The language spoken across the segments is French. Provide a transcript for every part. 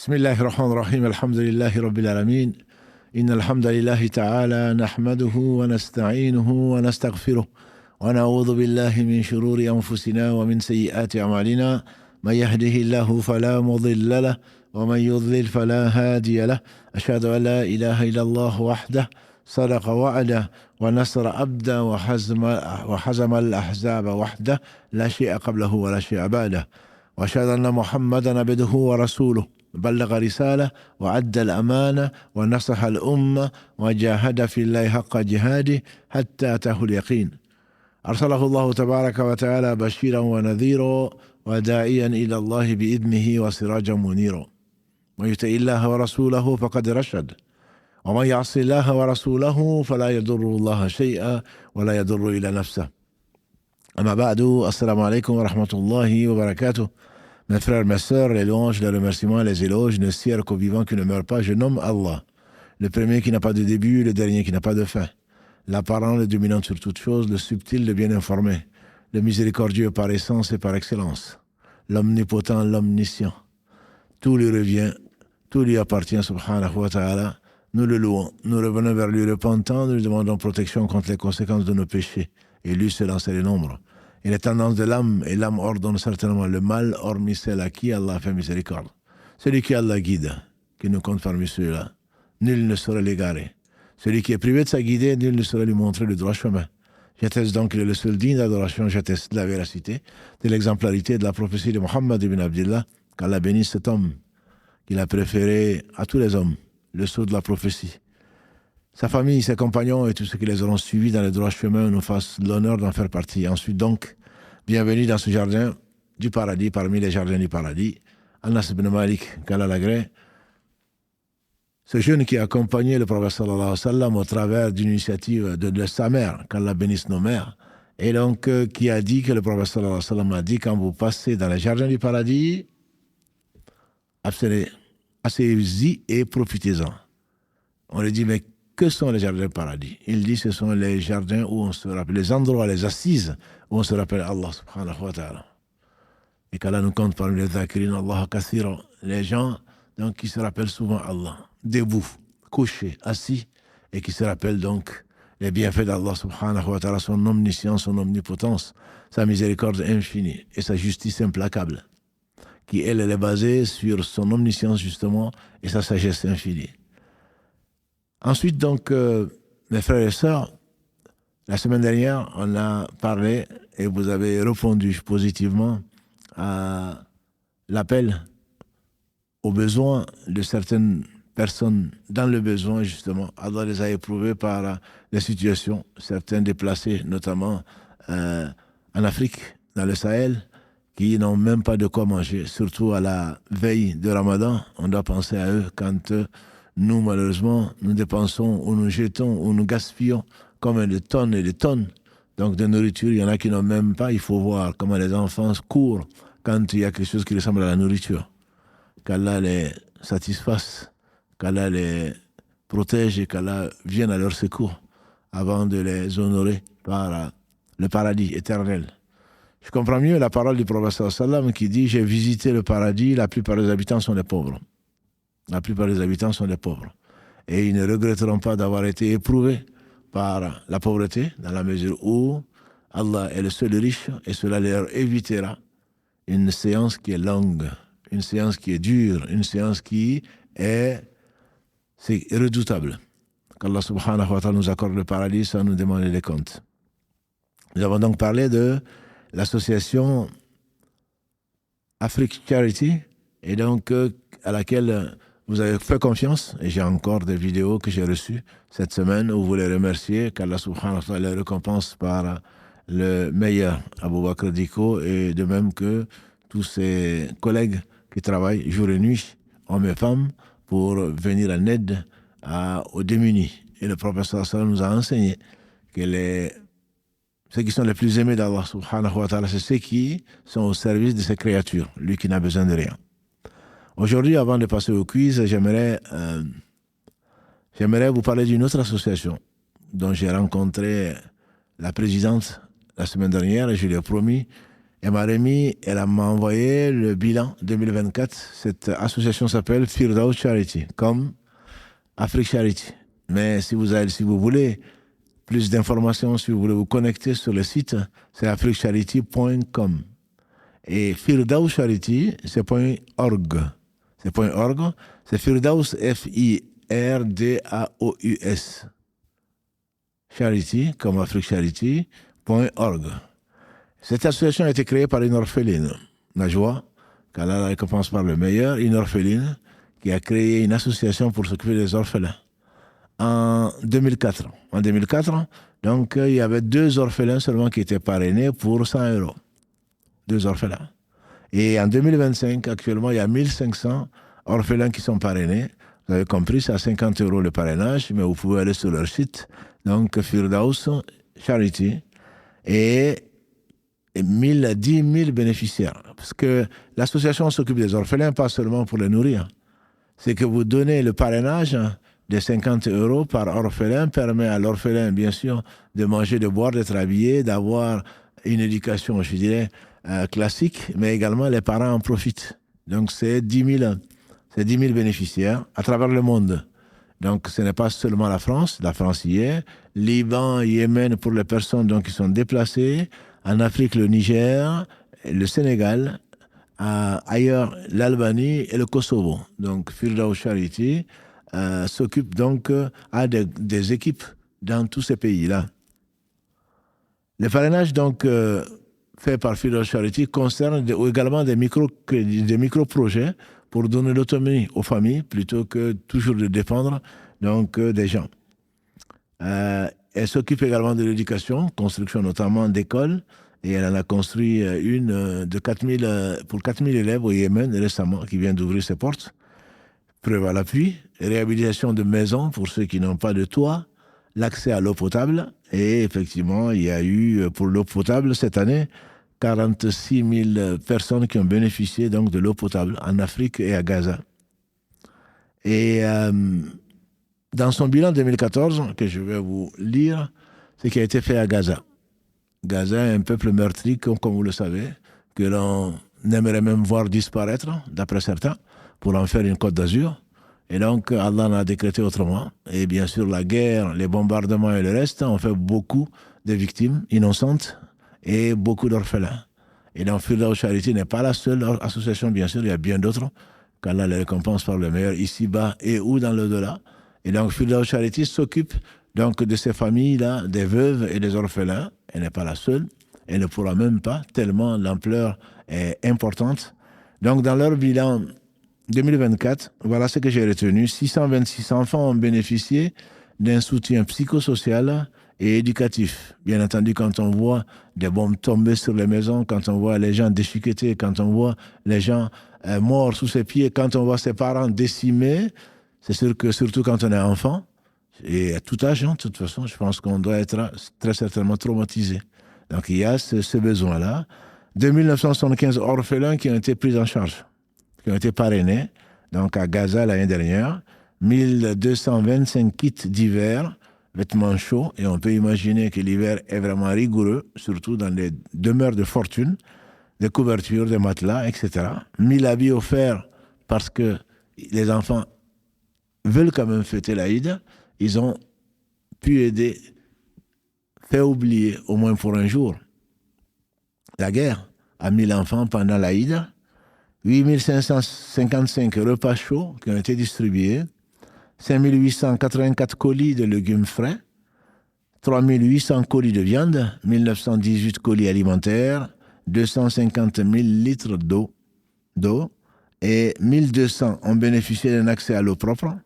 بسم الله الرحمن الرحيم الحمد لله رب العالمين إن الحمد لله تعالى نحمده ونستعينه ونستغفره ونعوذ بالله من شرور أنفسنا ومن سيئات أعمالنا من يهده الله فلا مضل له ومن يضلل فلا هادي له أشهد أن لا إله إلا الله وحده صدق وعده ونصر عبده وحزم الأحزاب وحده لا شيء قبله ولا شيء بعده وأشهد أن محمدا عبده ورسوله بلغ رسالة وأدى الأمانة ونصح الأمة وجاهد في الله حق جهاده حتى أتاه اليقين أرسله الله تبارك وتعالى بشيرا ونذيرا وداعيا إلى الله بإذنه وسراجا منيرا من يطع الله ورسوله فقد رشد ومن يعص الله ورسوله فلا يضر الله شيئا ولا يضر إلا نفسه أما بعد السلام عليكم ورحمة الله وبركاته. Mes frères, mes sœurs, les louanges, les remerciements, les éloges ne sirent qu'au vivant qui ne meurt pas. Je nomme Allah, le premier qui n'a pas de début, le dernier qui n'a pas de fin. L'apparent, le dominant sur toute chose, le subtil, le bien informé, le miséricordieux par essence et par excellence, l'omnipotent, l'omniscient. Tout lui revient, tout lui appartient, subhanahu wa ta'ala. Nous le louons, nous revenons vers lui repentant, nous lui demandons protection contre les conséquences de nos péchés. Et lui seul en sait les nombres. Et les tendances de l'âme, et l'âme ordonne certainement le mal, hormis celle à qui Allah fait miséricorde. Celui qui Allah guide, qui nous compte parmi ceux-là, nul ne saurait l'égarer. Celui qui est privé de sa guidée, nul ne saurait lui montrer le droit chemin. J'atteste donc qu'il est le seul digne d'adoration, j'atteste de la véracité, de l'exemplarité de la prophétie de Muhammad ibn Abdillah, qu'Allah bénisse cet homme, qu'il a préféré à tous les hommes, le sceau de la prophétie. Sa famille, ses compagnons et tous ceux qui les auront suivis dans le droit chemin nous fassent l'honneur d'en faire partie. Ensuite donc, bienvenue dans ce jardin du paradis, parmi les jardins du paradis. Anas ibn Malik, qu'Allah l'agrée, ce jeune qui a accompagné le prophète sallallahu alayhi wa sallam au travers d'une initiative de sa mère, qu'Allah bénisse nos mères, et donc qui a dit que le prophète sallallahu alayhi wa sallam a dit, quand vous passez dans les jardins du paradis, asseyez-y et profitez-en. On lui dit, mais que sont les jardins du paradis? Il dit, ce sont les jardins où on se rappelle, les endroits, les assises où on se rappelle Allah subhanahu wa ta'ala. Et qu'Allah nous compte parmi les dhakirin, Allah kathira, les gens donc, qui se rappellent souvent Allah, debout, couchés, assis, et qui se rappellent donc les bienfaits d'Allah subhanahu wa ta'ala, son omniscience, son omnipotence, sa miséricorde infinie et sa justice implacable, qui elle est basée sur son omniscience justement et sa sagesse infinie. Ensuite, donc, mes frères et sœurs, la semaine dernière, on a parlé et vous avez répondu positivement à l'appel aux besoins de certaines personnes dans le besoin, justement. Allah les a éprouvés par les situations, certains déplacés, notamment en Afrique, dans le Sahel, qui n'ont même pas de quoi manger, surtout à la veille de Ramadan. On doit penser à eux quand nous, malheureusement, nous dépensons ou nous jetons ou nous gaspillons comme des tonnes et des tonnes. Donc, de nourriture, il y en a qui n'ont même pas. Il faut voir comment les enfants courent quand il y a quelque chose qui ressemble à la nourriture. Qu'Allah les satisfasse, qu'Allah les protège et qu'Allah vienne à leur secours avant de les honorer par le paradis éternel. Je comprends mieux la parole du prophète sallallahu alayhi wa sallam qui dit « J'ai visité le paradis, la plupart des habitants sont des pauvres. » La plupart des habitants sont des pauvres. Et ils ne regretteront pas d'avoir été éprouvés par la pauvreté, dans la mesure où Allah est le seul riche, et cela leur évitera une séance qui est longue, une séance qui est dure, une séance qui est redoutable. Qu'Allah subhanahu wa ta'ala nous accorde le paradis sans nous demander des comptes. Nous avons donc parlé de l'association Afrique Charity, et donc à laquelle vous avez fait confiance, et j'ai encore des vidéos que j'ai reçues cette semaine où vous les remerciez, qu'Allah subhanahu wa ta'ala les récompense par le meilleur Abou Bakr Diko, et de même que tous ses collègues qui travaillent jour et nuit, hommes et femmes, pour venir en aide aux démunis. Et le prophète sallallahu alayhi wa sallam nous a enseigné que ceux qui sont les plus aimés d'Allah subhanahu wa ta'ala, c'est ceux qui sont au service de ses créatures, lui qui n'a besoin de rien. Aujourd'hui, avant de passer au quiz, j'aimerais vous parler d'une autre association dont j'ai rencontré la présidente la semaine dernière et je lui ai promis Elle m'a remis, elle m'a envoyé le bilan 2024. Cette association s'appelle Firdaus Charity, comme Afrique Charity. Mais si vous voulez plus d'informations, si vous voulez vous connecter sur le site, c'est afriquecharity.com. Et Firdaus Charity, c'est .org. C'est .org. C'est Firdaus, F-I-R-D-A-O-U-S. Charity, comme Afrique Charity.org. Cette association a été créée par une orpheline, Najwa, qu'Allah la récompense par le meilleur, une orpheline qui a créé une association pour s'occuper des orphelins. En 2004. En 2004, donc, il y avait 2 orphelins seulement qui étaient parrainés pour 100 euros. 2 orphelins. Et en 2025, actuellement, il y a 1500 orphelins qui sont parrainés. Vous avez compris, c'est à 50 euros le parrainage, mais vous pouvez aller sur leur site. Donc, Firdaus Charity. Et 10 000 bénéficiaires. Parce que l'association s'occupe des orphelins, pas seulement pour les nourrir. C'est que vous donnez le parrainage de 50 euros par orphelin, permet à l'orphelin, bien sûr, de manger, de boire, d'être habillé, d'avoir une éducation, je dirais, classique, mais également les parents en profitent. Donc c'est 10 000 bénéficiaires à travers le monde. Donc ce n'est pas seulement la France y est, Liban, Yémen pour les personnes donc, qui sont déplacées, en Afrique, le Niger, le Sénégal, ailleurs, l'Albanie et le Kosovo. Donc, Firdaus Charity s'occupe donc à des équipes dans tous ces pays-là. Le parrainage, donc, fait par Firdaus Charity concerne également des micro-projets pour donner l'autonomie aux familles plutôt que toujours de dépendre donc, des gens. Elle s'occupe également de l'éducation, construction notamment d'écoles, et elle en a construit une pour 4000 élèves au Yémen récemment, qui vient d'ouvrir ses portes. Preuve à l'appui, réhabilitation de maisons pour ceux qui n'ont pas de toit, l'accès à l'eau potable, et effectivement, il y a eu pour l'eau potable cette année 46 000 personnes qui ont bénéficié donc de l'eau potable en Afrique et à Gaza. Et dans son bilan 2014, que je vais vous lire, ce qui a été fait à Gaza. Gaza est un peuple meurtri, comme vous le savez, que l'on aimerait même voir disparaître, d'après certains, pour en faire une côte d'Azur. Et donc, Allah en a décrété autrement. Et bien sûr, la guerre, les bombardements et le reste ont fait beaucoup de victimes innocentes et beaucoup d'orphelins. Et donc, Firdaus Charity n'est pas la seule association, bien sûr, il y a bien d'autres, qu'Allah les récompense par le meilleur, ici-bas et ou dans l'au-delà. Et donc, Firdaus Charity s'occupe donc de ces familles-là, des veuves et des orphelins. Elle n'est pas la seule. Elle ne pourra même pas, tellement l'ampleur est importante. Donc, dans leur bilan 2024, voilà ce que j'ai retenu. 626 enfants ont bénéficié d'un soutien psychosocial et éducatif. Bien entendu, quand on voit des bombes tomber sur les maisons, quand on voit les gens déchiquetés, quand on voit les gens morts sous ses pieds, quand on voit ses parents décimés, c'est sûr que surtout quand on est enfant, et à tout âge, de toute façon, je pense qu'on doit être très certainement traumatisé. Donc il y a ce besoin-là. 2975 orphelins qui ont été pris en charge, qui ont été parrainés, donc à Gaza l'année dernière. 1225 kits d'hiver, vêtements chauds, et on peut imaginer que l'hiver est vraiment rigoureux, surtout dans les demeures de fortune, des couvertures, des matelas, etc. 1000 habits offerts parce que les enfants veulent quand même fêter l'Aïd. Ils ont pu aider, faire oublier, au moins pour un jour, la guerre à 1000 enfants pendant l'Aïd. 8555 repas chauds qui ont été distribués. 5884 colis de légumes frais. 3800 colis de viande. 1918 colis alimentaires. 250 000 litres d'eau. Et 1200 ont bénéficié d'un accès à l'eau propre.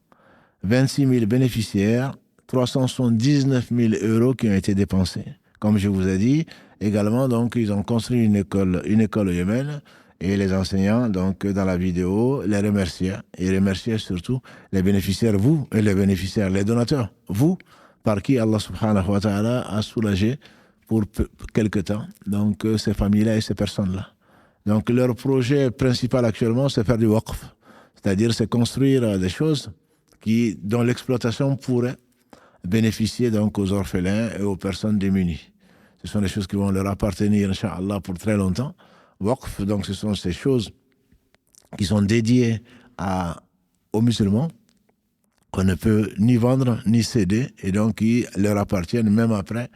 26 000 bénéficiaires, 379 000 euros qui ont été dépensés. Comme je vous ai dit, également, donc, ils ont construit une école au Yémen, et les enseignants, donc, dans la vidéo, les remerciaient. Et remerciaient surtout les bénéficiaires, vous, et les bénéficiaires, les donateurs, vous, par qui Allah subhanahu wa ta'ala a soulagé pour quelque temps, donc, ces familles-là et ces personnes-là. Donc, leur projet principal actuellement, c'est faire du waqf. C'est-à-dire, c'est construire des choses dont l'exploitation pourrait bénéficier donc aux orphelins et aux personnes démunies. Ce sont des choses qui vont leur appartenir, Inch'Allah, pour très longtemps. Waqf, donc ce sont ces choses qui sont dédiées aux musulmans, qu'on ne peut ni vendre ni céder, et donc qui leur appartiennent même après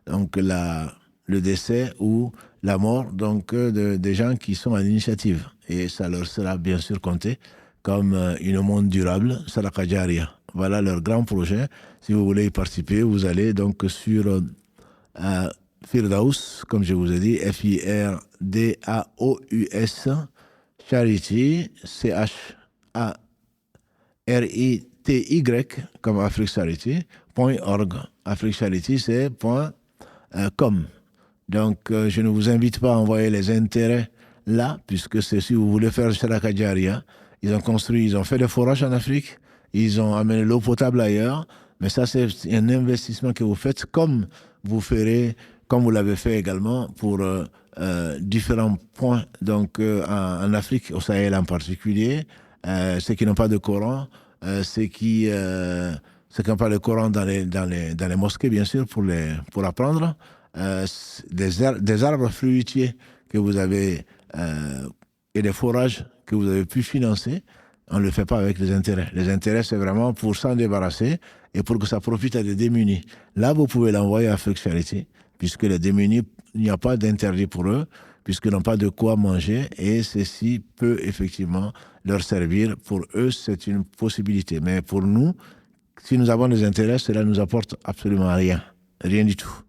donc le décès ou la mort donc des gens qui sont à l'initiative. Et ça leur sera bien sûr compté comme une aumône durable, Sadaqa Jariya. Voilà leur grand projet. Si vous voulez y participer, vous allez donc sur Firdaus, comme je vous ai dit, Firdaus, Charity, CHARITY, comme Afrique Charity, .org. Afrique Charity, c'est .com. Donc, je ne vous invite pas à envoyer les intérêts là, puisque c'est si vous voulez faire Sadaqa Jariya. Ils ont fait des forages en Afrique, ils ont amené l'eau potable ailleurs, mais ça, c'est un investissement que vous faites comme vous l'avez fait également pour différents points, donc en Afrique, au Sahel en particulier, ceux qui n'ont pas de Coran, ceux qui n'ont pas le Coran dans les mosquées, bien sûr, pour apprendre, des arbres fruitiers que vous avez et des forages que vous avez pu financer. On ne le fait pas avec les intérêts. Les intérêts, c'est vraiment pour s'en débarrasser et pour que ça profite à des démunis. Là, vous pouvez l'envoyer à Afrique Charity, puisque les démunis, il n'y a pas d'interdit pour eux, puisqu'ils n'ont pas de quoi manger, et ceci peut effectivement leur servir. Pour eux, c'est une possibilité. Mais pour nous, si nous avons des intérêts, cela ne nous apporte absolument rien. Rien du tout.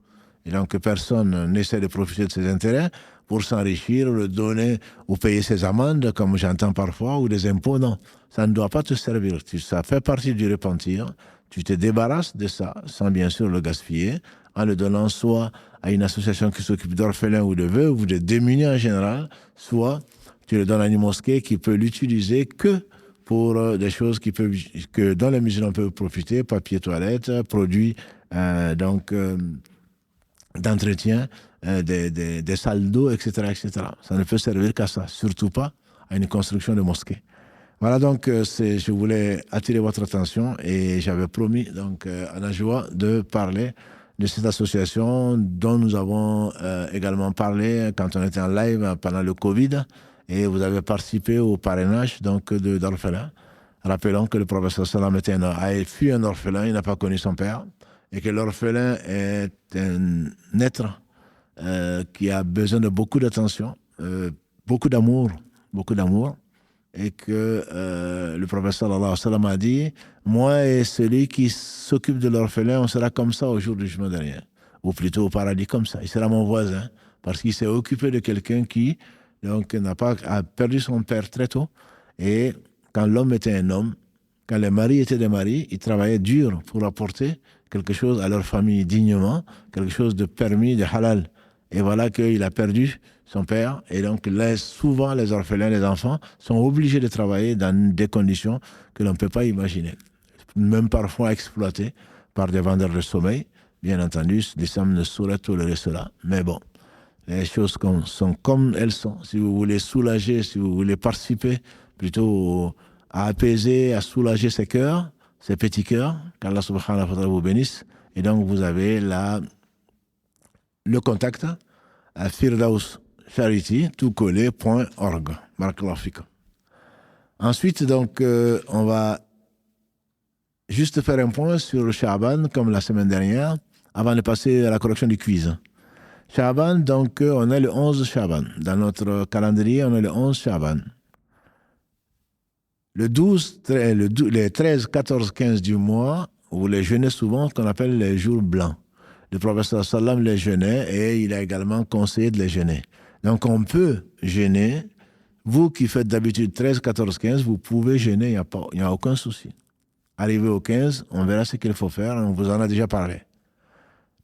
Et donc, personne n'essaie de profiter de ces intérêts pour s'enrichir, le donner ou payer ses amendes, comme j'entends parfois, ou des impôts. Non, ça ne doit pas te servir. Ça fait partie du repentir. Tu te débarrasses de ça, sans bien sûr le gaspiller, en le donnant soit à une association qui s'occupe d'orphelins ou de veuves, ou de démunis en général, soit tu le donnes à une mosquée qui peut l'utiliser que pour des choses dont les musulmans peuvent profiter, papier toilette, produits d'entretien, des salles d'eau, etc., etc. Ça ne peut servir qu'à ça, surtout pas à une construction de mosquée. Voilà, donc je voulais attirer votre attention et j'avais promis donc à Najwa de parler de cette association dont nous avons également parlé quand on était en live pendant le Covid, et vous avez participé au parrainage donc d'orphelins. Rappelons que le professeur Salam fut un orphelin, il n'a pas connu son père, et que l'orphelin est un être qui a besoin de beaucoup d'attention, beaucoup d'amour, et que le professeur sallallahu alayhi wa sallam a dit: moi et celui qui s'occupe de l'orphelin, on sera comme ça au jour du jugement dernier, ou plutôt au paradis comme ça. Il sera mon voisin, parce qu'il s'est occupé de quelqu'un qui donc a perdu son père très tôt. Et quand l'homme était un homme, quand les maris étaient des maris, ils travaillaient dur pour apporter quelque chose à leur famille dignement, quelque chose de permis, de halal. Et voilà qu'il a perdu son père. Et donc, souvent, les orphelins, les enfants, sont obligés de travailler dans des conditions que l'on ne peut pas imaginer. Même parfois exploités par des vendeurs de sommeil. Bien entendu, l'islam ne saurait tolérer cela. Mais bon, les choses sont comme elles sont. Si vous voulez soulager, si vous voulez participer plutôt à apaiser, à soulager ces cœurs, ces petits cœurs, qu'Allah subhanahu wa ta'ala vous bénisse. Et donc, vous avez le contact à Firdaus Charity, toutcollé.org. Barakallahu fikum. Ensuite, donc, on va juste faire un point sur le Sha'ban, comme la semaine dernière, avant de passer à la correction du quiz. Sha'ban, donc, on est le 11 Sha'ban. Dans notre calendrier, on est le 11 Sha'ban. Les 13, 14, 15 du mois, vous les jeûnez souvent, qu'on appelle les jours blancs. Le professeur sallam les jeûnait et il a également conseillé de les jeûner. Donc on peut jeûner. Vous qui faites d'habitude 13, 14, 15, vous pouvez jeûner, il n'y a aucun souci. Arrivé au 15, on verra ce qu'il faut faire, on vous en a déjà parlé.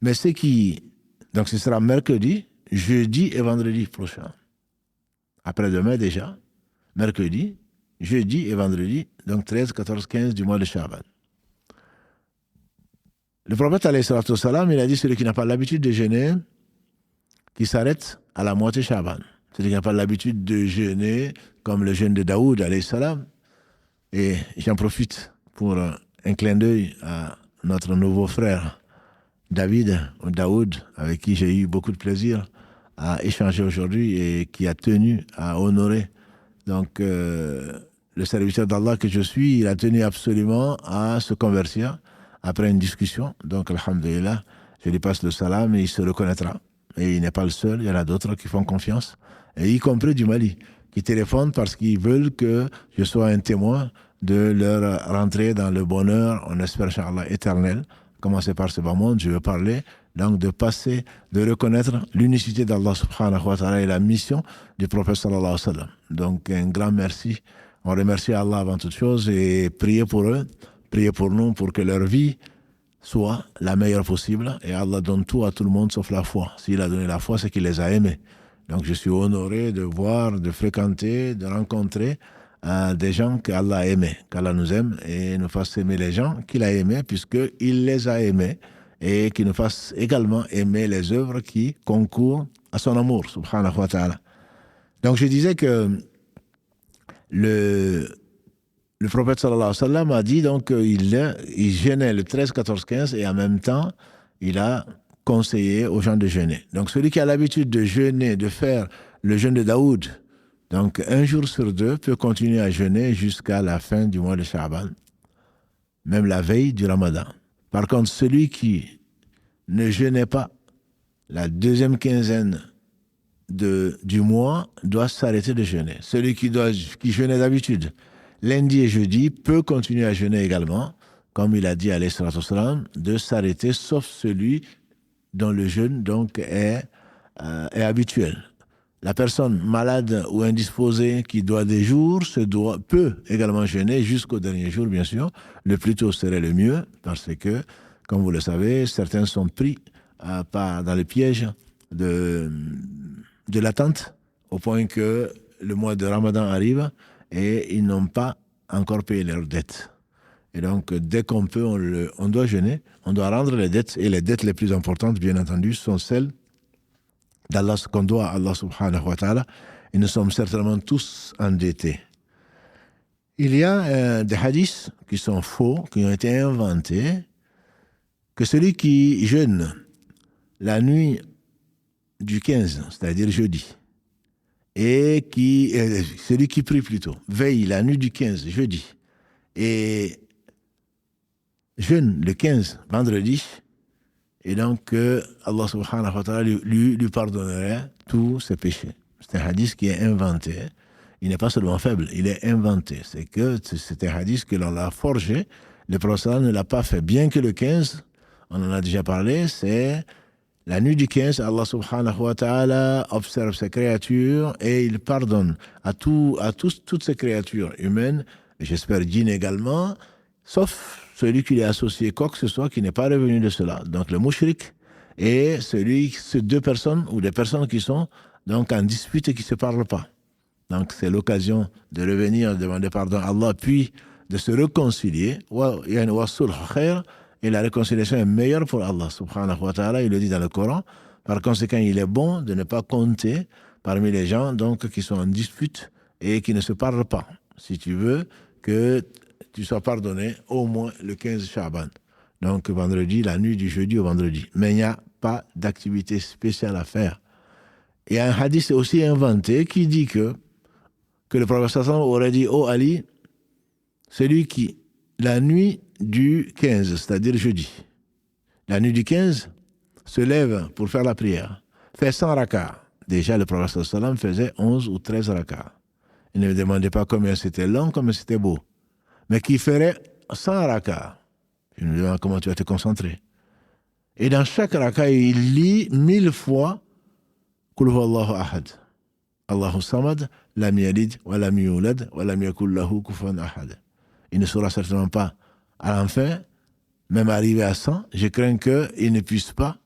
Mais donc ce sera mercredi, jeudi et vendredi prochain. Après-demain déjà, mercredi, jeudi et vendredi, donc 13, 14, 15 du mois de Sha'ban. Le prophète, alayhi salatu wassalam, il a dit: celui qui n'a pas l'habitude de jeûner, qui s'arrête à la moitié Sha'ban. Celui qui n'a pas l'habitude de jeûner, comme le jeûne de Daoud, alayhi salam. Et j'en profite pour un clin d'œil à notre nouveau frère, Daoud, avec qui j'ai eu beaucoup de plaisir a échangé aujourd'hui et qui a tenu à honorer. Donc, le serviteur d'Allah que je suis, il a tenu absolument à se convertir après une discussion. Donc, alhamdulillah, je lui passe le salam et il se reconnaîtra. Et il n'est pas le seul, il y en a d'autres qui font confiance, et y compris du Mali, qui téléphonent parce qu'ils veulent que je sois un témoin de leur rentrée dans le bonheur, on espère, Inch'Allah, éternel. Commencer par ce bas monde, je veux parler donc de passer, de reconnaître l'unicité d'Allah subhanahu wa ta'ala et la mission du prophète sallallahu alayhi wa sallam. Donc un grand merci. On remercie Allah avant toute chose et priez pour eux, priez pour nous pour que leur vie soit la meilleure possible. Et Allah donne tout à tout le monde sauf la foi. S'il a donné la foi, c'est qu'il les a aimés. Donc je suis honoré de voir, de fréquenter, de rencontrer des gens qu'Allah a aimés, qu'Allah nous aime et nous fasse aimer les gens qu'il a aimés puisqu'il les a aimés, et qu'il nous fasse également aimer les œuvres qui concourent à son amour, subhanahu wa ta'ala. Donc je disais que le prophète sallallahu alayhi wa sallam a dit donc qu'il jeûnait le 13, 14, 15 et en même temps il a conseillé aux gens de jeûner. Donc celui qui a l'habitude de jeûner, de faire le jeûne de Daoud, donc un jour sur deux, peut continuer à jeûner jusqu'à la fin du mois de Sha'ban, même la veille du Ramadan. Par contre, celui qui ne jeûnait pas la deuxième quinzaine du mois doit s'arrêter de jeûner. Celui qui jeûnait d'habitude lundi et jeudi peut continuer à jeûner également, comme il a dit alayhi salatu wassalam, de s'arrêter, sauf celui dont le jeûne donc est habituel. La personne malade ou indisposée qui doit des jours peut également jeûner jusqu'au dernier jour, bien sûr. Le plus tôt serait le mieux, parce que, comme vous le savez, certains sont pris dans le piège de l'attente, au point que le mois de Ramadan arrive et ils n'ont pas encore payé leurs dettes. Et donc, dès qu'on peut, on doit jeûner, on doit rendre les dettes, et les dettes les plus importantes, bien entendu, sont celles d'Allah, qu'on doit à Allah subhanahu wa ta'ala, et nous sommes certainement tous endettés. Il y a des hadiths qui sont faux, qui ont été inventés, que celui qui jeûne la nuit du 15, c'est-à-dire jeudi, et celui qui prie plutôt, veille la nuit du 15, jeudi, et jeûne le 15, vendredi, et donc Allah subhanahu wa ta'ala lui pardonnerait tous ses péchés. C'est un hadith qui est inventé. Il n'est pas seulement faible, il est inventé. C'est un hadith que l'on l'a forgé. Le prophète ne l'a pas fait. Bien que le 15, on en a déjà parlé, c'est la nuit du 15, Allah subhanahu wa ta'ala observe ses créatures et il pardonne à toutes ces créatures humaines, et j'espère djinns également, sauf celui qui lui a associé quoi que ce soit qui n'est pas revenu de cela. Donc le mouchrik et ces deux personnes ou des personnes qui sont donc en dispute et qui ne se parlent pas. Donc c'est l'occasion de revenir, de demander pardon à Allah, puis de se réconcilier. Et la réconciliation est meilleure pour Allah subhanahu wa ta'ala, il le dit dans le Coran. Par conséquent, il est bon de ne pas compter parmi les gens donc, qui sont en dispute et qui ne se parlent pas. Si tu veux que tu sois pardonné au moins le 15 Sha'ban. Donc vendredi, la nuit du jeudi au vendredi. Mais il n'y a pas d'activité spéciale à faire. Il y a un hadith aussi inventé qui dit que le prophète sallallahu aurait dit: oh Ali, celui qui, la nuit du 15, c'est-à-dire jeudi, la nuit du 15, se lève pour faire la prière, fait 100 rakats. Déjà, le prophète sallallahu faisait 11 ou 13 rakats. Il ne me demandait pas combien c'était long, combien c'était beau. Mais qui ferait 100 rakats. Je me demande comment tu vas te concentrer. Et dans chaque raka, il lit 1000 fois Qul huwallahu ahad. Allahu samad, lam yalid, wa lam yulad, wa lam yakul lahu kufuwan ahad. Il ne sera certainement pas à l'enfer, même arrivé à 100. Je crains qu'il ne puisse pas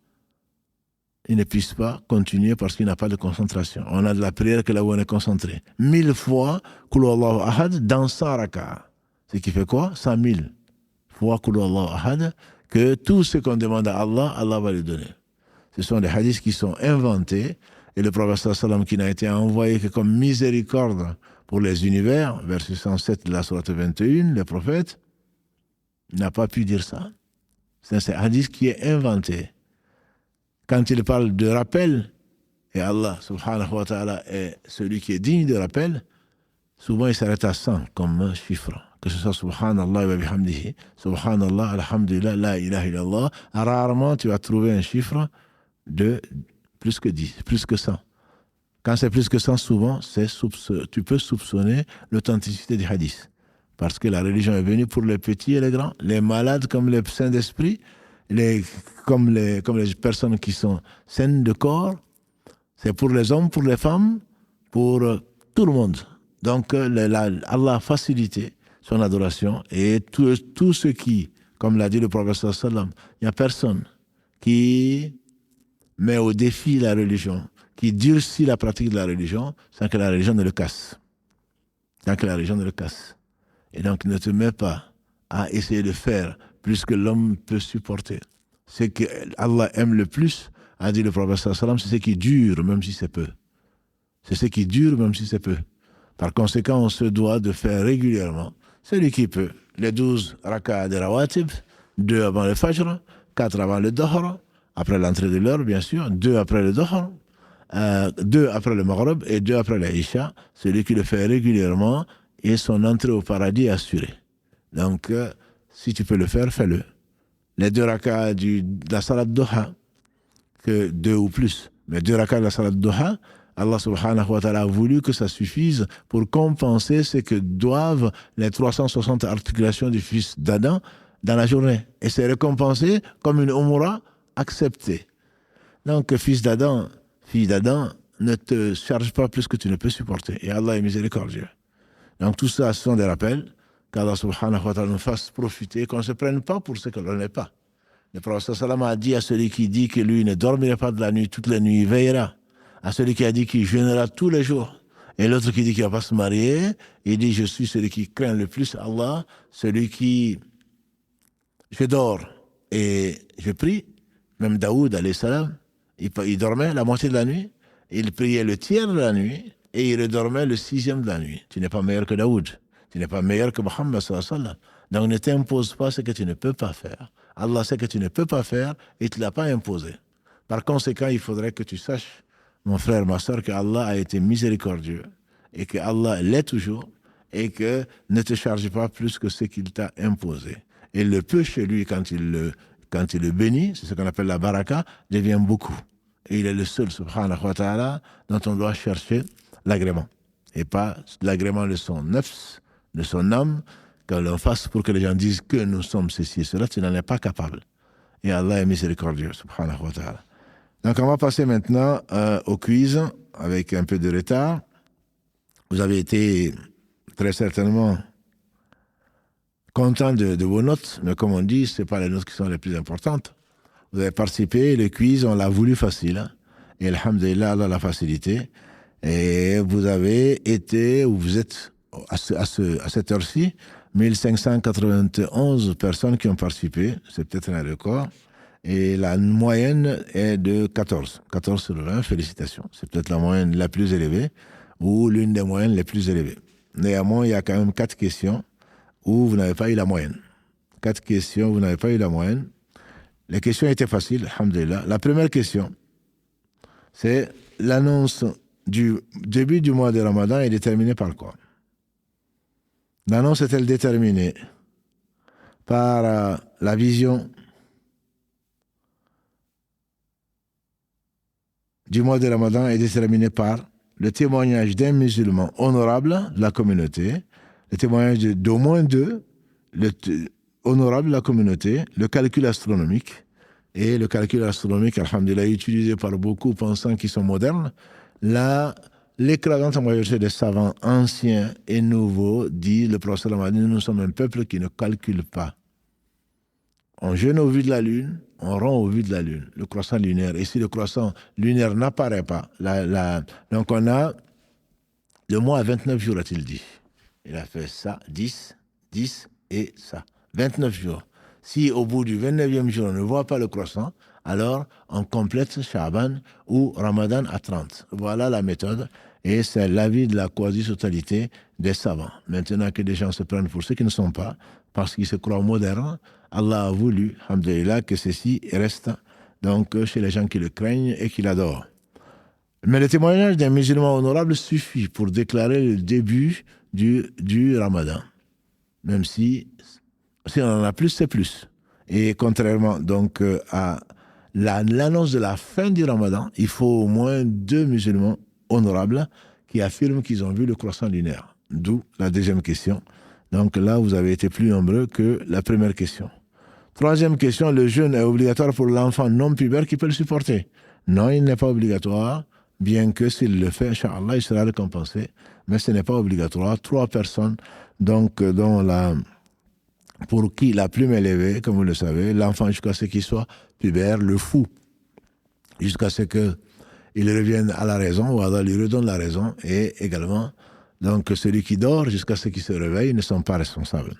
continuer parce qu'il n'a pas de concentration. On a de la prière que là où on est concentré. 1000 fois Qul huwallahu ahad dans 100 rakats. Ce qui fait quoi? 100 000 fois Qul huwallahu ahad, que tout ce qu'on demande à Allah, Allah va lui donner. Ce sont des hadiths qui sont inventés, et le prophète sallam qui n'a été envoyé que comme miséricorde pour les univers, verset 107 de la sourate 21, le prophète n'a pas pu dire ça. C'est un hadith qui est inventé. Quand il parle de rappel et Allah, subhanahu wa ta'ala, est celui qui est digne de rappel, souvent il s'arrête à 100 comme chiffre. Que ce soit subhanallah wa bihamdihi, subhanallah, alhamdulillah, la ilaha illallah. Rarement tu vas trouver un chiffre de plus que 10, plus que 100. Quand c'est plus que 100, souvent, tu peux soupçonner l'authenticité du hadith. Parce que la religion est venue pour les petits et les grands, les malades comme les sains d'esprit, comme les personnes qui sont saines de corps. C'est pour les hommes, pour les femmes, pour tout le monde. Donc, Allah a facilité son adoration et tout ce qui, comme l'a dit le prophète sallallahu alayhi wa sallam, il n'y a personne qui met au défi la religion, qui durcit la pratique de la religion sans que la religion ne le casse. Sans que la religion ne le casse. Et donc, ne te mets pas à essayer de faire plus que l'homme peut supporter. Ce que Allah aime le plus, a dit le prophète sallallahu alayhi wa sallam, c'est ce qui dure, même si c'est peu. C'est ce qui dure, même si c'est peu. Par conséquent, on se doit de faire régulièrement, celui qui peut, les 12 raka'at de rawatib, 2 avant le fajr, 4 avant le dohr, après l'entrée de l'heure, bien sûr, 2 après le dohr, 2 après le maghrib et 2 après l'isha. Celui qui le fait régulièrement et son entrée au paradis est assurée. Donc, si tu peux le faire, fais-le. Les 2 raka'at de la salat duha, que 2 ou plus, mais 2 raka'at de la salat duha, Allah subhanahu wa ta'ala a voulu que ça suffise pour compenser ce que doivent les 360 articulations du fils d'Adam dans la journée. Et c'est récompensé comme une umrah acceptée. Donc, fils d'Adam, fille d'Adam, ne te charge pas plus que tu ne peux supporter. Et Allah est miséricordieux. Donc, tout ça, ce sont des rappels qu'Allah subhanahu wa ta'ala nous fasse profiter, qu'on ne se prenne pas pour ce que l'on n'est pas. Le prophète sallam a dit à celui qui dit que lui ne dormira pas de la nuit, toute la nuit, il veillera. À celui qui a dit qu'il jeûnera tous les jours. Et l'autre qui dit qu'il ne va pas se marier, il dit, je suis celui qui craint le plus Allah, celui qui... Je dors et je prie. Même Daoud, alayhi salam, il dormait la moitié de la nuit, il priait le tiers de la nuit, et il redormait le 6e de la nuit. Tu n'es pas meilleur que Daoud. Tu n'es pas meilleur que Muhammad sallallahu alayhi wa sallam. Donc ne t'impose pas ce que tu ne peux pas faire. Allah sait que tu ne peux pas faire et il ne te l'a pas imposé. Par conséquent, il faudrait que tu saches, mon frère, ma soeur, que Allah a été miséricordieux et que Allah l'est toujours et que ne te charge pas plus que ce qu'il t'a imposé. Et le peu chez lui, quand il le bénit, c'est ce qu'on appelle la baraka, devient beaucoup. Et il est le seul, subhanahu wa ta'ala, dont on doit chercher l'agrément. Et pas l'agrément de son nafs, de son âme, que l'on fasse pour que les gens disent que nous sommes ceci et cela, tu n'en es pas capable. Et Allah est miséricordieux, subhanahu wa ta'ala. Donc, on va passer maintenant au quiz avec un peu de retard. Vous avez été très certainement contents de vos notes, mais comme on dit, ce n'est pas les notes qui sont les plus importantes. Vous avez participé, le quiz, on l'a voulu facile. Hein, et alhamdulillah, Allah l'a facilité. Et vous avez été, ou vous êtes, à cette heure-ci, 1591 personnes qui ont participé. C'est peut-être un record. Et la moyenne est de 14. 14 sur 20, félicitations. C'est peut-être la moyenne la plus élevée ou l'une des moyennes les plus élevées. Néanmoins, il y a quand même 4 questions où vous n'avez pas eu la moyenne. 4 questions où vous n'avez pas eu la moyenne. Les questions étaient faciles, alhamdulillah. La première question, c'est l'annonce du début du mois de Ramadan est déterminée par quoi? L'annonce est-elle déterminée par la vision du mois de Ramadan est déterminé par le témoignage d'un musulman honorable de la communauté, le témoignage d'au moins 2 honorable de la communauté, le calcul astronomique. Et le calcul astronomique, alhamdulillah, utilisé par beaucoup pensant qu'ils sont modernes. Là, l'écrasante majorité des savants anciens et nouveaux dit, le prophète a dit, nous sommes un peuple qui ne calcule pas. On jeûne au vu de la lune, on rend au vu de la lune, le croissant lunaire. Et si le croissant lunaire n'apparaît pas, donc on a le mois à 29 jours, a-t-il dit. Il a fait ça, 10 et ça. 29 jours. Si au bout du 29e jour, on ne voit pas le croissant, alors on complète Sha'ban ou Ramadan à 30. Voilà la méthode. Et c'est l'avis de la quasi-totalité des savants. Maintenant que des gens se prennent pour ceux qui ne sont pas, parce qu'ils se croient modernes, Allah a voulu, alhamdulillah, que ceci reste donc chez les gens qui le craignent et qui l'adorent. Mais le témoignage d'un musulman honorable suffit pour déclarer le début du ramadan. Même si on en a plus, c'est plus. Et contrairement donc à l'annonce de la fin du ramadan, il faut au moins 2 musulmans honorables qui affirment qu'ils ont vu le croissant lunaire. D'où la deuxième question. Donc là, vous avez été plus nombreux que la première question. Troisième question, le jeûne est obligatoire pour l'enfant non pubère qui peut le supporter? Non, il n'est pas obligatoire, bien que s'il le fait, Inch'Allah, il sera récompensé. Mais ce n'est pas obligatoire. 3 personnes, donc, pour qui la plume est levée, comme vous le savez, l'enfant jusqu'à ce qu'il soit pubère, le fou, jusqu'à ce qu'il revienne à la raison, ou Allah lui redonne la raison, et également, donc celui qui dort jusqu'à ce qu'il se réveille ne sont pas responsables.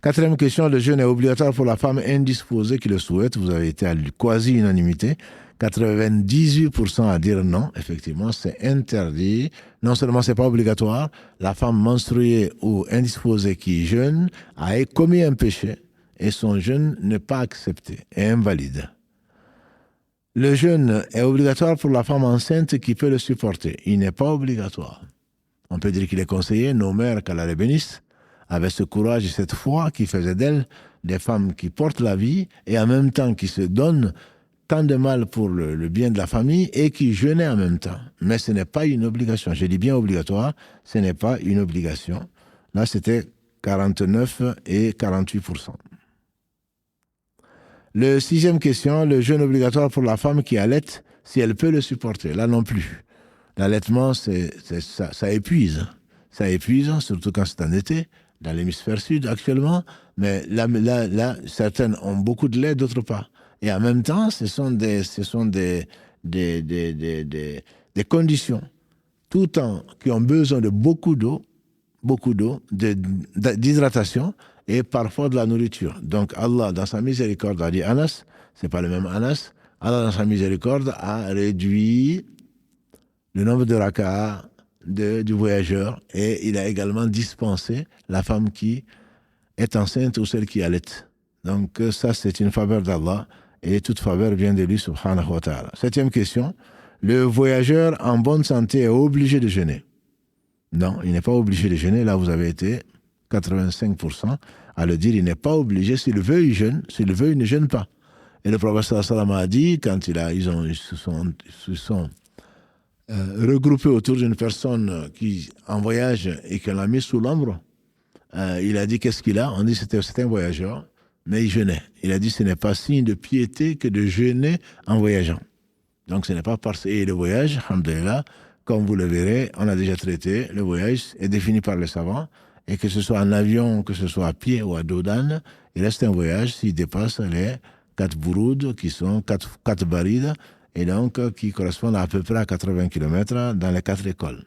Quatrième question, le jeûne est obligatoire pour la femme indisposée qui le souhaite. Vous avez été à quasi-unanimité. 98% à dire non, effectivement, c'est interdit. Non seulement c'est pas obligatoire, la femme menstruée ou indisposée qui jeûne a commis un péché et son jeûne n'est pas accepté, est invalide. Le jeûne est obligatoire pour la femme enceinte qui peut le supporter. Il n'est pas obligatoire. On peut dire qu'il est conseillé, nos mères, qu'Allah les bénisse, avaient ce courage et cette foi qui faisait d'elles des femmes qui portent la vie et en même temps qui se donnent tant de mal pour le bien de la famille et qui jeûnaient en même temps. Mais ce n'est pas une obligation. Je dis bien obligatoire, ce n'est pas une obligation. Là, c'était 49 et 48%. Le sixième question, le jeûne obligatoire pour la femme qui allaite, si elle peut le supporter. Là non plus. L'allaitement, ça épuise. Ça épuise, surtout quand c'est en été, dans l'hémisphère sud actuellement. Mais là, certaines ont beaucoup de lait, d'autres pas. Et en même temps, ce sont des conditions, tout temps, qui ont besoin de beaucoup d'eau, d'hydratation et parfois de la nourriture. Donc Allah, dans sa miséricorde, a dit Anas, c'est pas le même Anas, Allah, dans sa miséricorde, a réduit le nombre de raka'as du voyageur et il a également dispensé la femme qui est enceinte ou celle qui allait. Donc ça, c'est une faveur d'Allah et toute faveur vient de lui, subhanahu wa ta'ala. Septième question, le voyageur en bonne santé est obligé de jeûner? Non, il n'est pas obligé de jeûner. Là, vous avez été 85% à le dire, il n'est pas obligé. S'il veut, il jeûne. S'il veut, il ne jeûne pas. Et le prophète sallallahu alayhi wa sallam a dit, quand ils se sont regroupés autour d'une personne qui en voyage et qu'on l'a mis sous l'ombre, il a dit qu'est-ce qu'il a? On dit c'était un voyageur, mais il jeûnait. Il a dit ce n'est pas signe de piété que de jeûner en voyageant. Donc ce n'est pas parce que le voyage, alhamdoulilah, comme vous le verrez, on a déjà traité, le voyage est défini par les savants, et que ce soit en avion, que ce soit à pied ou à dos d'âne, il reste un voyage s'il dépasse les 4 bouroudes, qui sont 4 barides, et donc qui correspondent à peu près à 80 km dans les 4 écoles.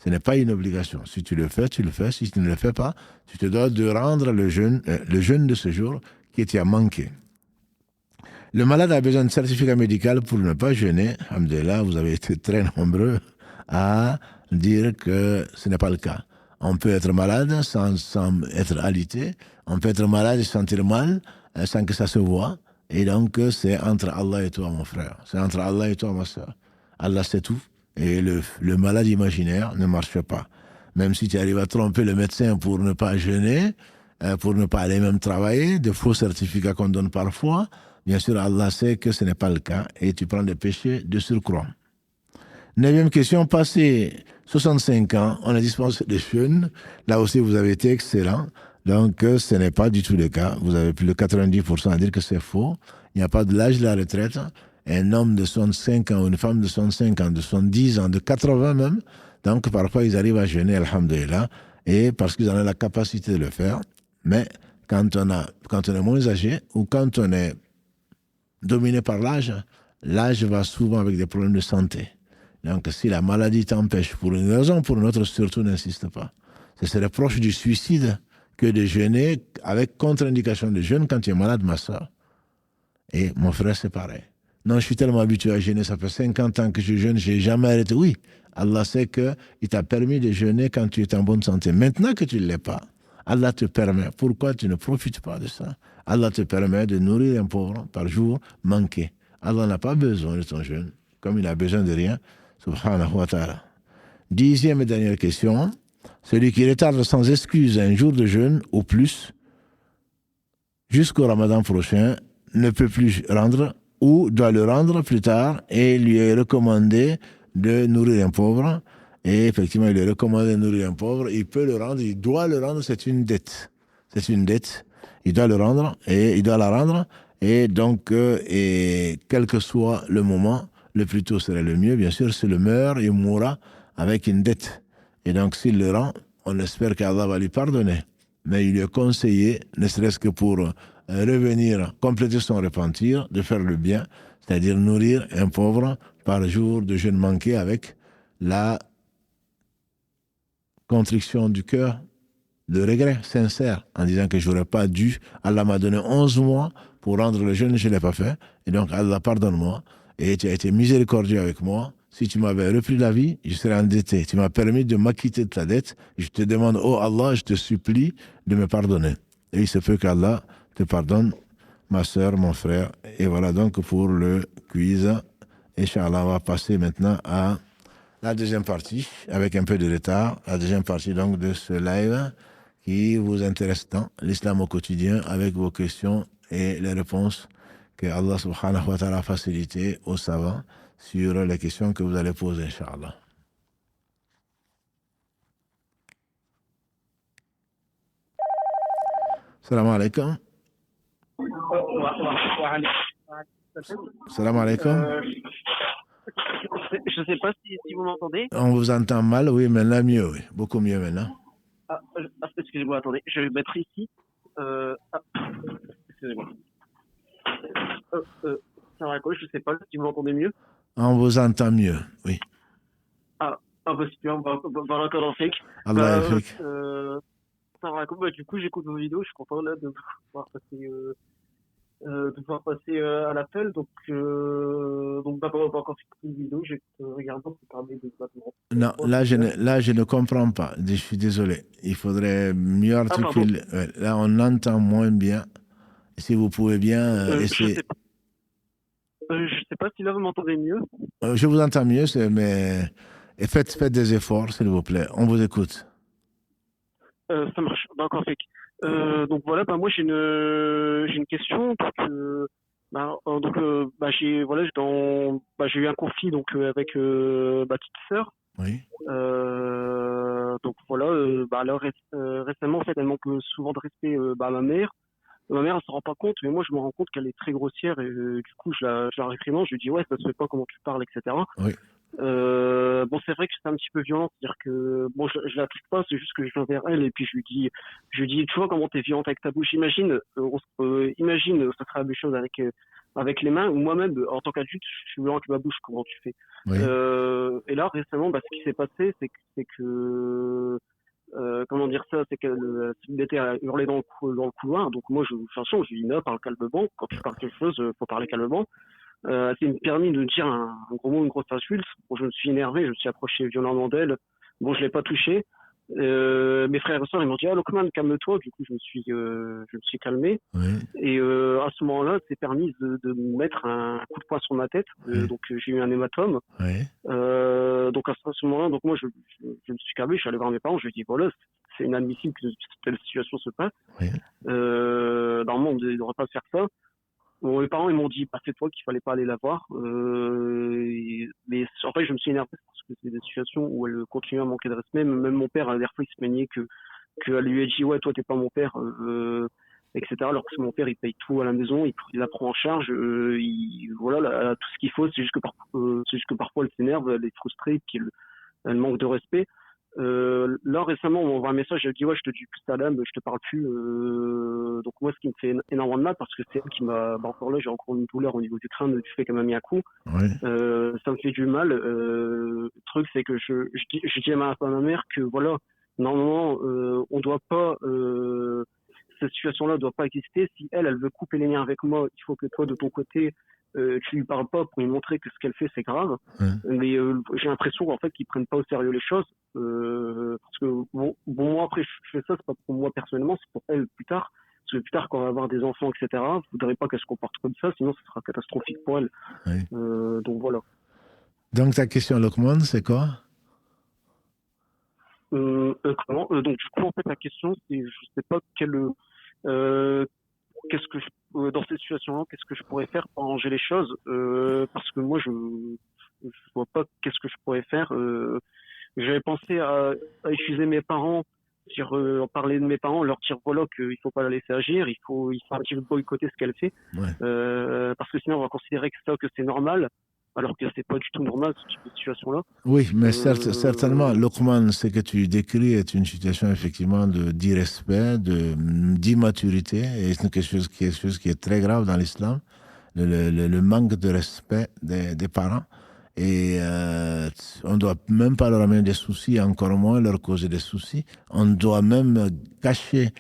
Ce n'est pas une obligation. Si tu le fais, tu le fais. Si tu ne le fais pas, tu te dois de rendre le jeûne de ce jour qui t'y a manqué. Le malade a besoin de certificat médical pour ne pas jeûner. Alhamdoulilah, vous avez été très nombreux à dire que ce n'est pas le cas. On peut être malade sans être alité. On peut être malade et se sentir mal sans que ça se voit. Et donc, c'est entre Allah et toi, mon frère. C'est entre Allah et toi, ma soeur. Allah, c'est tout. Et le malade imaginaire ne marche pas. Même si tu arrives à tromper le médecin pour ne pas jeûner, pour ne pas aller même travailler, de faux certificats qu'on donne parfois, bien sûr, Allah sait que ce n'est pas le cas et tu prends des péchés de surcroît. 9e question, passé 65 ans, on a dispensé des jeûnes. Là aussi, vous avez été excellent. Donc, ce n'est pas du tout le cas. Vous avez plus de 90% à dire que c'est faux. Il n'y a pas de l'âge de la retraite. Un homme de 65 ans, ou une femme de 65 ans, de 70 ans, de 80 même. Donc, parfois, ils arrivent à jeûner, alhamdoulilah, et parce qu'ils en ont la capacité de le faire. Mais quand on est moins âgé, ou quand on est dominé par l'âge va souvent avec des problèmes de santé. Donc, si la maladie t'empêche, pour une raison ou pour une autre, surtout n'insiste pas. Ce serait proche du suicide que de jeûner avec contre-indication de jeûne quand tu es malade, ma soeur. Et mon frère, c'est pareil. Non, je suis tellement habitué à jeûner, ça fait 50 ans que je jeûne, je n'ai jamais arrêté. Oui, Allah sait qu'il t'a permis de jeûner quand tu es en bonne santé. Maintenant que tu ne l'es pas, Allah te permet. Pourquoi tu ne profites pas de ça? Allah te permet de nourrir un pauvre par jour manqué. Allah n'a pas besoin de ton jeûne comme il a besoin de rien, subhanahu wa ta'ala. 10e et dernière question. Celui qui retarde sans excuse un jour de jeûne ou plus jusqu'au Ramadan prochain ne peut plus rendre ou doit le rendre plus tard et il lui est recommandé de nourrir un pauvre. Et effectivement, il est recommandé de nourrir un pauvre. Il peut le rendre, il doit le rendre, c'est une dette. C'est une dette. Il doit le rendre et il doit la rendre. Et donc, quel que soit le moment, le plus tôt serait le mieux. Bien sûr, s'il meurt, il mourra avec une dette. Et donc, s'il le rend, on espère qu'Allah va lui pardonner. Mais il lui est conseillé, ne serait-ce que pour revenir, compléter son repentir, de faire le bien, c'est-à-dire nourrir un pauvre par jour de jeûne manqué avec la contrition du cœur, de regret sincère, en disant que je n'aurais pas dû. Allah m'a donné 11 mois pour rendre le jeûne, je ne l'ai pas fait. Et donc, Allah, pardonne-moi. Et tu as été miséricordieux avec moi. Si tu m'avais repris la vie, je serais endetté. Tu m'as permis de m'acquitter de ta dette. Je te demande, oh Allah, je te supplie de me pardonner. Et il se peut qu'Allah te pardonne, ma sœur, mon frère. Et voilà donc pour le quiz. Inch'Allah, on va passer maintenant à la deuxième partie, avec un peu de retard. La deuxième partie donc de ce live qui vous intéresse tant, l'islam au quotidien, avec vos questions et les réponses que Allah subhanahu wa ta'ala a facilité aux savants sur les questions que vous allez poser, Inch'Allah. Salam alaikum. Salam alaikum. Je ne sais pas si vous m'entendez. On vous entend mal, oui, mais là mieux, oui. Beaucoup mieux maintenant. Excusez-moi, attendez, je vais mettre ici. Excusez-moi. Ça va quoi, je ne sais pas si vous m'entendez mieux. On vous entend mieux, oui. Bah super, voilà, Kalafik. Allah yafik. Ça va quoi, du coup, j'écoute vos vidéos, je suis content là de pouvoir passer à l'appel. Donc pas encore fait une vidéo, j'ai regardé pour parler de maintenant. Non, là je ne comprends pas. Je suis désolé. Il faudrait mieux articuler. Là, on entend moins bien. Si vous pouvez bien essayer. Je ne sais pas si là vous m'entendez mieux. Je vous entends mieux, mais faites des efforts, s'il vous plaît. On vous écoute. Ça marche. D'accord, fait. Donc voilà, moi j'ai une question. J'ai eu un conflit donc avec ma petite sœur. Oui. Donc voilà, alors récemment en fait elle manque souvent de respect à ma mère. Ma mère elle s'en rend pas compte, mais moi je me rends compte qu'elle est très grossière et du coup je la réprimande, je lui dis ouais ça se fait pas comment tu parles, etc. Oui. C'est vrai que c'est un petit peu violent, c'est-à-dire que bon je la touche pas, c'est juste que je viens vers elle et puis je lui dis tu vois comment t'es violente avec ta bouche, imagine ça sera la même chose avec les mains, ou moi-même en tant qu'adulte je suis violent avec ma bouche, comment tu fais. Oui. Et là récemment ce qui s'est passé c'est que comment dire ça, c'est qu'elle était à hurler dans le couloir, donc moi je lui dis non, parle calmement, quand tu parles quelque chose faut parler calmement. C'est permis de dire un gros mot, une grosse insulte. Bon, je me suis énervé, je me suis approché violemment d'elle. Bon, je l'ai pas touché. Mes frères et sœurs, ils m'ont dit, ah, Lokman, calme-toi. Du coup, je me suis calmé. Oui. Et à ce moment-là, c'est permis de me mettre un coup de poing sur ma tête. Donc, j'ai eu un hématome. Oui. Donc, à ce moment-là, donc moi, je me suis calmé. Je suis allé voir mes parents. Je lui ai dit, voilà, c'est inadmissible que telle situation se passe. Oui. Normalement, on ne devrait pas faire ça. Bon, mes parents ils m'ont dit c'est toi qu'il fallait pas aller la voir, mais en fait je me suis énervé parce que c'est des situations où elle continue à manquer de respect. Même mon père à la fois il se plaignait qu'elle lui a dit ouais toi t'es pas mon père, etc. Alors que mon père il paye tout à la maison, il la prend en charge, voilà tout ce qu'il faut, c'est juste que parfois elle s'énerve, elle est frustrée, puis elle manque de respect. Là récemment on m'envoie un message, elle dit ouais je te dis plus salam, je te parle plus. Donc moi ce qui me fait énormément de mal parce que c'est elle qui m'a encore là j'ai encore une douleur au niveau du crâne du fait qu'elle m'a mis un coup. Oui. Ça me fait du mal. Le truc c'est que je dis à ma mère que voilà normalement on doit pas cette situation-là doit pas exister. Si elle veut couper les liens avec moi, il faut que toi de ton côté tu lui parles pas pour lui montrer que ce qu'elle fait c'est grave. Mais j'ai l'impression en fait qu'ils prennent pas au sérieux les choses. Parce que moi après je fais ça, c'est pas pour moi personnellement, c'est pour elle plus tard. Parce que plus tard quand on va avoir des enfants, etc., je voudrais pas qu'elle se comporte comme ça, sinon ce sera catastrophique pour elle. Oui. Donc voilà. Donc ta question, Lokman, c'est quoi? Donc du coup, en fait, la question, c'est, je sais pas euh, qu'est-ce que dans cette situation-là, qu'est-ce que je pourrais faire pour arranger les choses, parce que moi, je vois pas qu'est-ce que je pourrais faire. J'avais pensé à accuser mes parents, en parler de mes parents, leur dire voilà qu'il faut pas la laisser agir, il faut un petit peu boycotter ce qu'elle fait, Ouais. parce que sinon on va considérer que c'est normal, alors que c'est pas du tout normal ce type de situation-là. Oui, mais certainement, Euh, Lokman, ce que tu décris est une situation effectivement d'irrespect, d'immaturité, et c'est quelque chose qui est très grave dans l'islam, le manque de respect des parents. Et on ne doit même pas leur amener des soucis, encore moins leur causer des soucis. On doit même cacher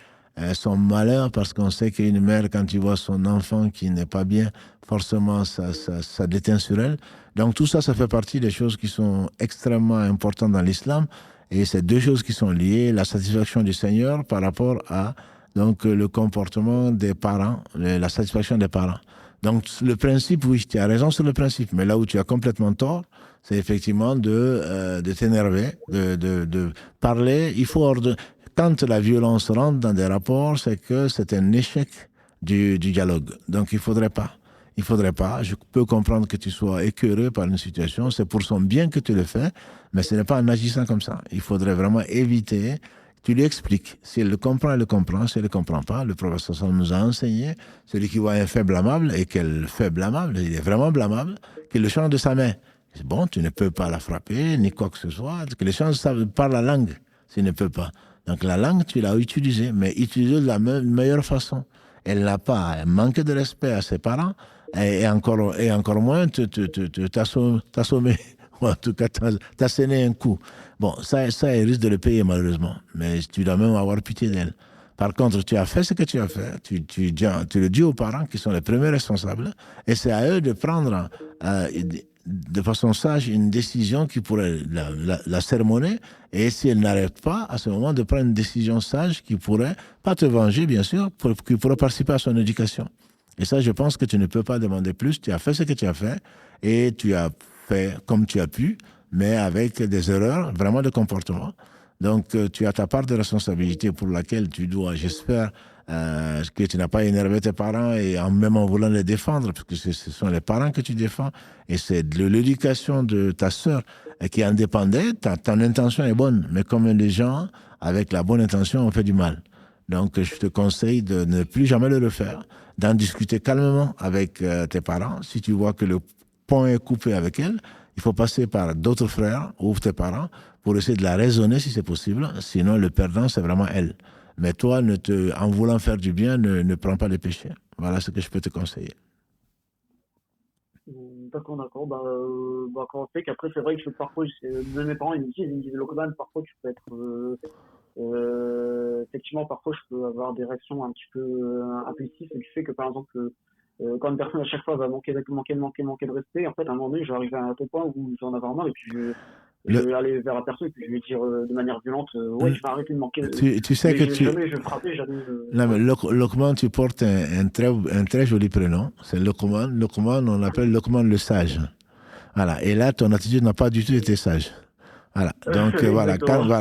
son malheur parce qu'on sait qu'une mère, quand tu vois son enfant qui n'est pas bien, forcément, ça déteint sur elle. Donc tout ça, ça fait partie des choses qui sont extrêmement importantes dans l'islam. Et c'est deux choses qui sont liées, la satisfaction du Seigneur par rapport à donc, le comportement des parents, la satisfaction des parents. Donc le principe, oui, tu as raison sur le principe, mais là où tu as complètement tort, c'est effectivement de t'énerver, de parler. Il faut quand la violence rentre dans des rapports, c'est que c'est un échec du dialogue. Donc il faudrait pas. Il faudrait pas. Je peux comprendre que tu sois écœuré par une situation. C'est pour son bien que tu le fais, mais ce n'est pas en agissant comme ça. Il faudrait vraiment éviter. Tu lui expliques. Si elle le comprend, elle le comprend. Si elle ne le comprend pas, le professeur Sam nous a enseigné, celui qui voit un fait blâmable et qu'elle fait blâmable, il est vraiment blâmable, qu'il le change de sa main. C'est bon, tu ne peux pas la frapper, ni quoi que ce soit. Que les gens parlent la langue, s'il ne peut pas. Donc la langue, tu l'as utilisée, mais utilisée de la meilleure façon. Elle n'a pas manqué de respect à ses parents et encore moins t'assommer, ou en tout cas t'asséner un coup. Bon, ça, elle risque de le payer malheureusement, mais tu dois même avoir pitié d'elle. Par contre, tu as fait ce que tu as fait, tu le dis aux parents qui sont les premiers responsables, et c'est à eux de prendre de façon sage une décision qui pourrait la sermonner, et si elle n'arrête pas, à ce moment, de prendre une décision sage qui pourrait, pas te venger bien sûr, qui pourrait participer à son éducation. Et ça, je pense que tu ne peux pas demander plus, tu as fait ce que tu as fait, et tu as fait comme tu as pu, mais avec des erreurs vraiment de comportement. Donc, tu as ta part de responsabilité pour laquelle tu dois, j'espère, que tu n'as pas énervé tes parents et même en voulant les défendre, parce que ce sont les parents que tu défends, et c'est de l'éducation de ta sœur qui en dépendait. Ton intention est bonne, mais comme les gens, avec la bonne intention, ont fait du mal. Donc, je te conseille de ne plus jamais le refaire, d'en discuter calmement avec tes parents. Si tu vois que le pont est coupé avec elle, il faut passer par d'autres frères ou tes parents pour essayer de la raisonner si c'est possible. Sinon, le perdant, c'est vraiment elle. Mais toi, en voulant faire du bien, ne prends pas les péchés. Voilà ce que je peux te conseiller. D'accord, d'accord. Quand on fait qu'après, c'est vrai que parfois, même mes parents, ils me disent, Locoman, parfois, tu peux être, effectivement, parfois, je peux avoir des réactions un petit peu impulsives, et du fait que, par exemple, quand une personne à chaque fois va manquer de respect, en fait, à un moment donné, je vais arriver à un tel point où j'en avoir marre, et puis je Le, vais aller vers la personne, et puis je vais dire de manière violente, ouais, tu vas arrêter de manquer. tu sais Mais que tu... jamais je vais frapper, jamais. Non, mais Ouais. Lokman, tu portes un très joli prénom. C'est Lokman. Lokman, on l'appelle Lokman le sage. Voilà. Et là, ton attitude n'a pas du tout été sage. Voilà. Donc, Exactement. voilà,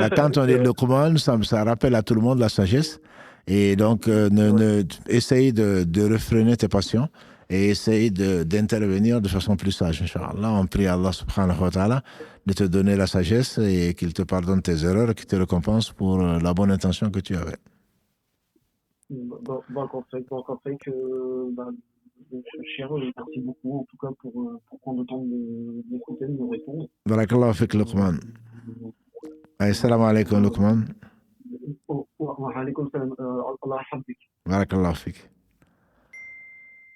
quand on C'est est vrai. Lokman, ça rappelle à tout le monde la sagesse. Et donc, Ouais. essaye de refréner tes passions et essaye d'intervenir de façon plus sage, Inch'Allah. On prie Allah subhanahu wa ta'ala de te donner la sagesse et qu'il te pardonne tes erreurs et qu'il te récompense pour la bonne intention que tu avais. Qu'on fait que, cher, merci beaucoup, en tout cas, pour prendre le temps de m'écouter, de me répondre. Barakallahu fik, Luqman. Assalamu alaikum, Luqman. Wa alaykoum salam, Allah yahfazek. Barakallahu fik.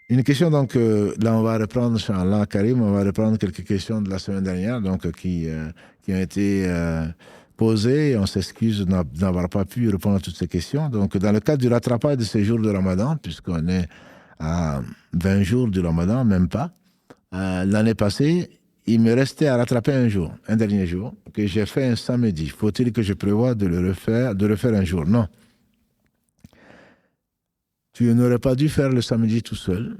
Une question, donc, là, on va reprendre, Inch'Allah, Karim, on va reprendre quelques questions de la semaine dernière, donc, qui ont été posées. On s'excuse de n'avoir pas pu répondre à toutes ces questions. Donc, dans le cadre du rattrapage de ces jours de Ramadan, puisqu'on est à 20 jours du Ramadan, même pas, l'année passée, il me restait à rattraper un jour, un dernier jour, que j'ai fait un samedi. Faut-il que je prévoie de refaire un jour? Non. Tu n'aurais pas dû faire le samedi tout seul.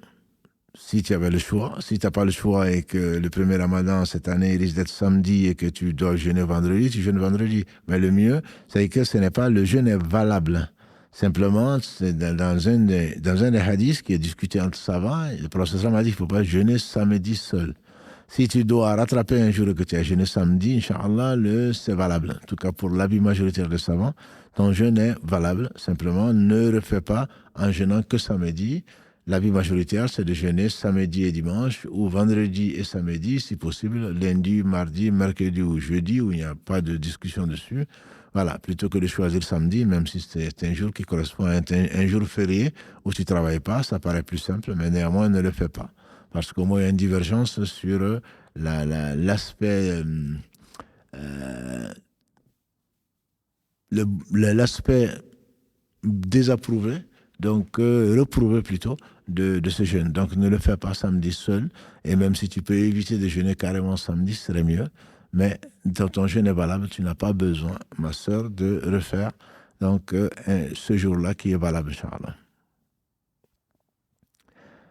si tu avais le choix. Si tu n'as pas le choix et que le premier ramadan cette année il risque d'être samedi et que tu dois jeûner vendredi, tu jeûnes vendredi. Mais le mieux, c'est que ce n'est pas le jeûne est valable. Simplement, c'est dans un des hadiths qui est discuté entre savants, le professeur m'a dit qu'il ne faut pas jeûner samedi seul. Si tu dois rattraper un jour que tu as jeûné samedi, Inch'Allah, c'est valable. En tout cas, pour l'avis majoritaire des savants, ton jeûne est valable. Simplement, ne refais pas en jeûnant que samedi. L'avis majoritaire, c'est de jeûner samedi et dimanche, ou vendredi et samedi, si possible, lundi, mardi, mercredi ou jeudi, où il n'y a pas de discussion dessus. Voilà, plutôt que de choisir samedi, même si c'est un jour qui correspond à un jour férié où tu ne travailles pas, ça paraît plus simple, mais néanmoins, ne le fais pas. Parce qu'au moins, il y a une divergence sur l'aspect l'aspect désapprouvé, donc reprouvé plutôt, de ce jeûne. Donc ne le fais pas samedi seul, et même si tu peux éviter de jeûner carrément samedi, ce serait mieux. Mais ton jeûne est valable, tu n'as pas besoin, ma sœur, de refaire donc, ce jour-là qui est valable, Inch'Allah.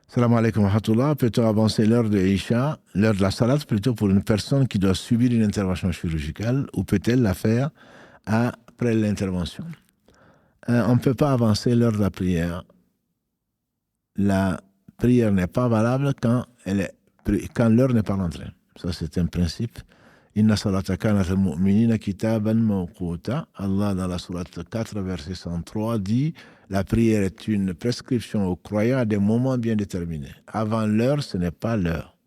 Salam alaikum wa rahmatullah. Peut-on avancer l'heure de Isha, l'heure de la salat plutôt, pour une personne qui doit subir une intervention chirurgicale, ou peut-elle la faire après l'intervention? On ne peut pas avancer l'heure de la prière. La prière n'est pas valable quand l'heure n'est pas rentrée. Ça, c'est un principe. Inna salata kanat al-mu'minina kitaban mawquta. Allah, dans la sourate 4, verset 103, dit la prière est une prescription aux croyants à des moments bien déterminés. Avant l'heure, ce n'est pas l'heure.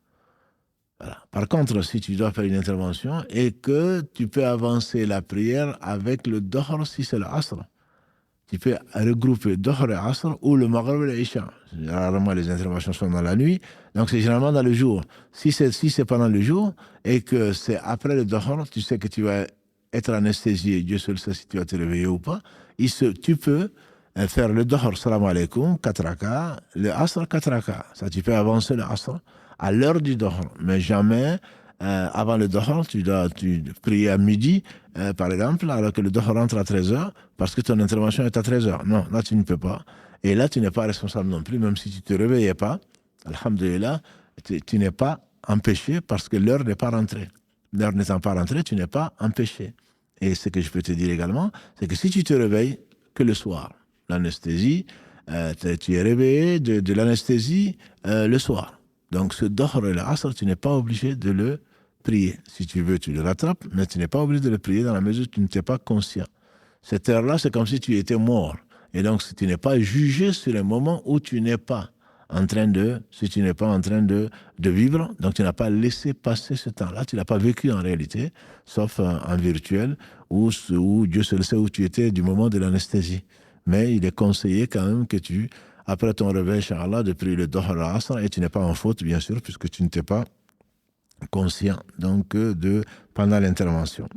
Voilà. Par contre, si tu dois faire une intervention et que tu peux avancer la prière avec le dohr, si c'est l'asr, tu peux regrouper dohr et asr ou le maghrib et l'isha. Généralement, les interventions sont dans la nuit, donc c'est généralement dans le jour. Si c'est pendant le jour et que c'est après le dohr, tu sais que tu vas être anesthésié, Dieu seul sait si tu vas te réveiller ou pas, tu peux faire le dohr, salam alaikum, 4 raka, le asr, 4 raka. Ça, tu peux avancer le asr à l'heure du dohr, mais jamais avant le dohr, tu prier à midi, par exemple, alors que le dohr rentre à 13h, parce que ton intervention est à 13h. Non, là, tu ne peux pas. Et là, tu n'es pas responsable non plus, même si tu ne te réveillais pas. Alhamdulillah, tu n'es pas empêché parce que l'heure n'est pas rentrée. L'heure n'étant pas rentrée, tu n'es pas empêché. Et ce que je peux te dire également, c'est que si tu te réveilles que le soir, l'anesthésie, tu es réveillé de l'anesthésie le soir. Donc ce dohr et l'asr, tu n'es pas obligé de le prier. Si tu veux, tu le rattrapes, mais tu n'es pas obligé de le prier dans la mesure où tu n'étais pas conscient. Cette heure-là, c'est comme si tu étais mort. Et donc, si tu n'es pas jugé sur un moment où tu n'es pas en train de vivre, donc tu n'as pas laissé passer ce temps-là, tu ne l'as pas vécu en réalité, sauf en virtuel, où Dieu seul sait où tu étais du moment de l'anesthésie. Mais il est conseillé quand même que après ton réveil, Inch'Allah, de prier le dohr al-asr, et tu n'es pas en faute, bien sûr, puisque tu n'étais pas conscient donc pendant l'intervention.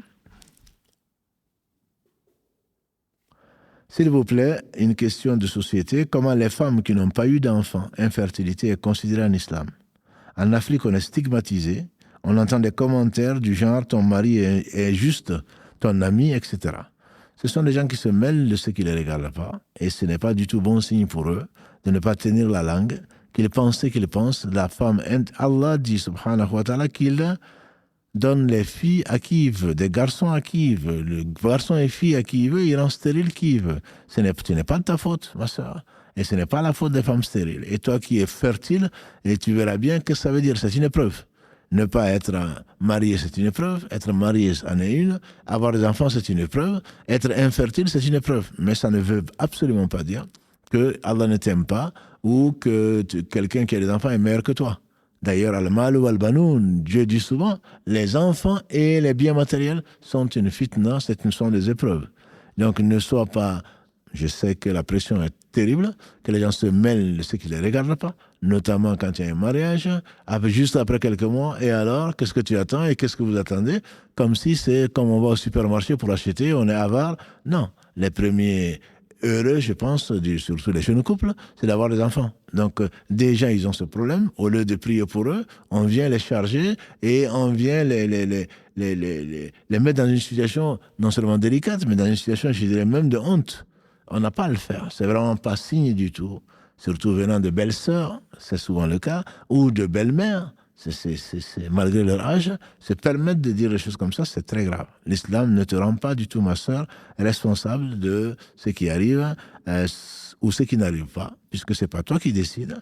S'il vous plaît, une question de société. Comment les femmes qui n'ont pas eu d'enfants, infertilité, est considérée en islam? En Afrique, on est stigmatisé. On entend des commentaires du genre « ton mari est juste ton ami », etc. Ce sont des gens qui se mêlent de ce qui ne les regarde pas. Et ce n'est pas du tout bon signe pour eux de ne pas tenir la langue, qu'ils pensent ce qu'ils pensent. La femme, Allah dit, subhanahu wa ta'ala, qu'il donne les filles à qui il veut, des garçons à qui il veut, le garçon et filles à qui il veut, il rend stérile qui il veut. Ce n'est pas de ta faute, ma soeur. Et ce n'est pas la faute des femmes stériles. Et toi qui es fertile, et tu verras bien que ça veut dire, c'est une épreuve. Ne pas être marié, c'est une épreuve. Être marié, c'en est une. Avoir des enfants, c'est une épreuve. Être infertile, c'est une épreuve. Mais ça ne veut absolument pas dire que Allah ne t'aime pas ou que quelqu'un qui a des enfants est meilleur que toi. D'ailleurs, al-mal ou al-banoun, Dieu dit souvent, les enfants et les biens matériels sont une fitna, sont des épreuves. Donc ne sois pas, je sais que la pression est terrible, que les gens se mêlent de ce qui ne les regarde pas, notamment quand il y a un mariage, juste après quelques mois, et alors, qu'est-ce que tu attends et qu'est-ce que vous attendez? Comme si c'est comme on va au supermarché pour acheter, on est avare. Non, les premiers heureux, je pense, surtout les jeunes couples, c'est d'avoir des enfants. Donc, déjà, ils ont ce problème. Au lieu de prier pour eux, on vient les charger et on vient les mettre dans une situation non seulement délicate, mais dans une situation, je dirais, même de honte. On n'a pas à le faire. C'est vraiment pas signe du tout. surtout venant de belles-sœurs, c'est souvent le cas, ou de belles-mères, malgré leur âge, se permettre de dire des choses comme ça, c'est très grave. L'islam ne te rend pas du tout, ma sœur, responsable de ce qui arrive ou ce qui n'arrive pas, puisque c'est pas toi qui décides.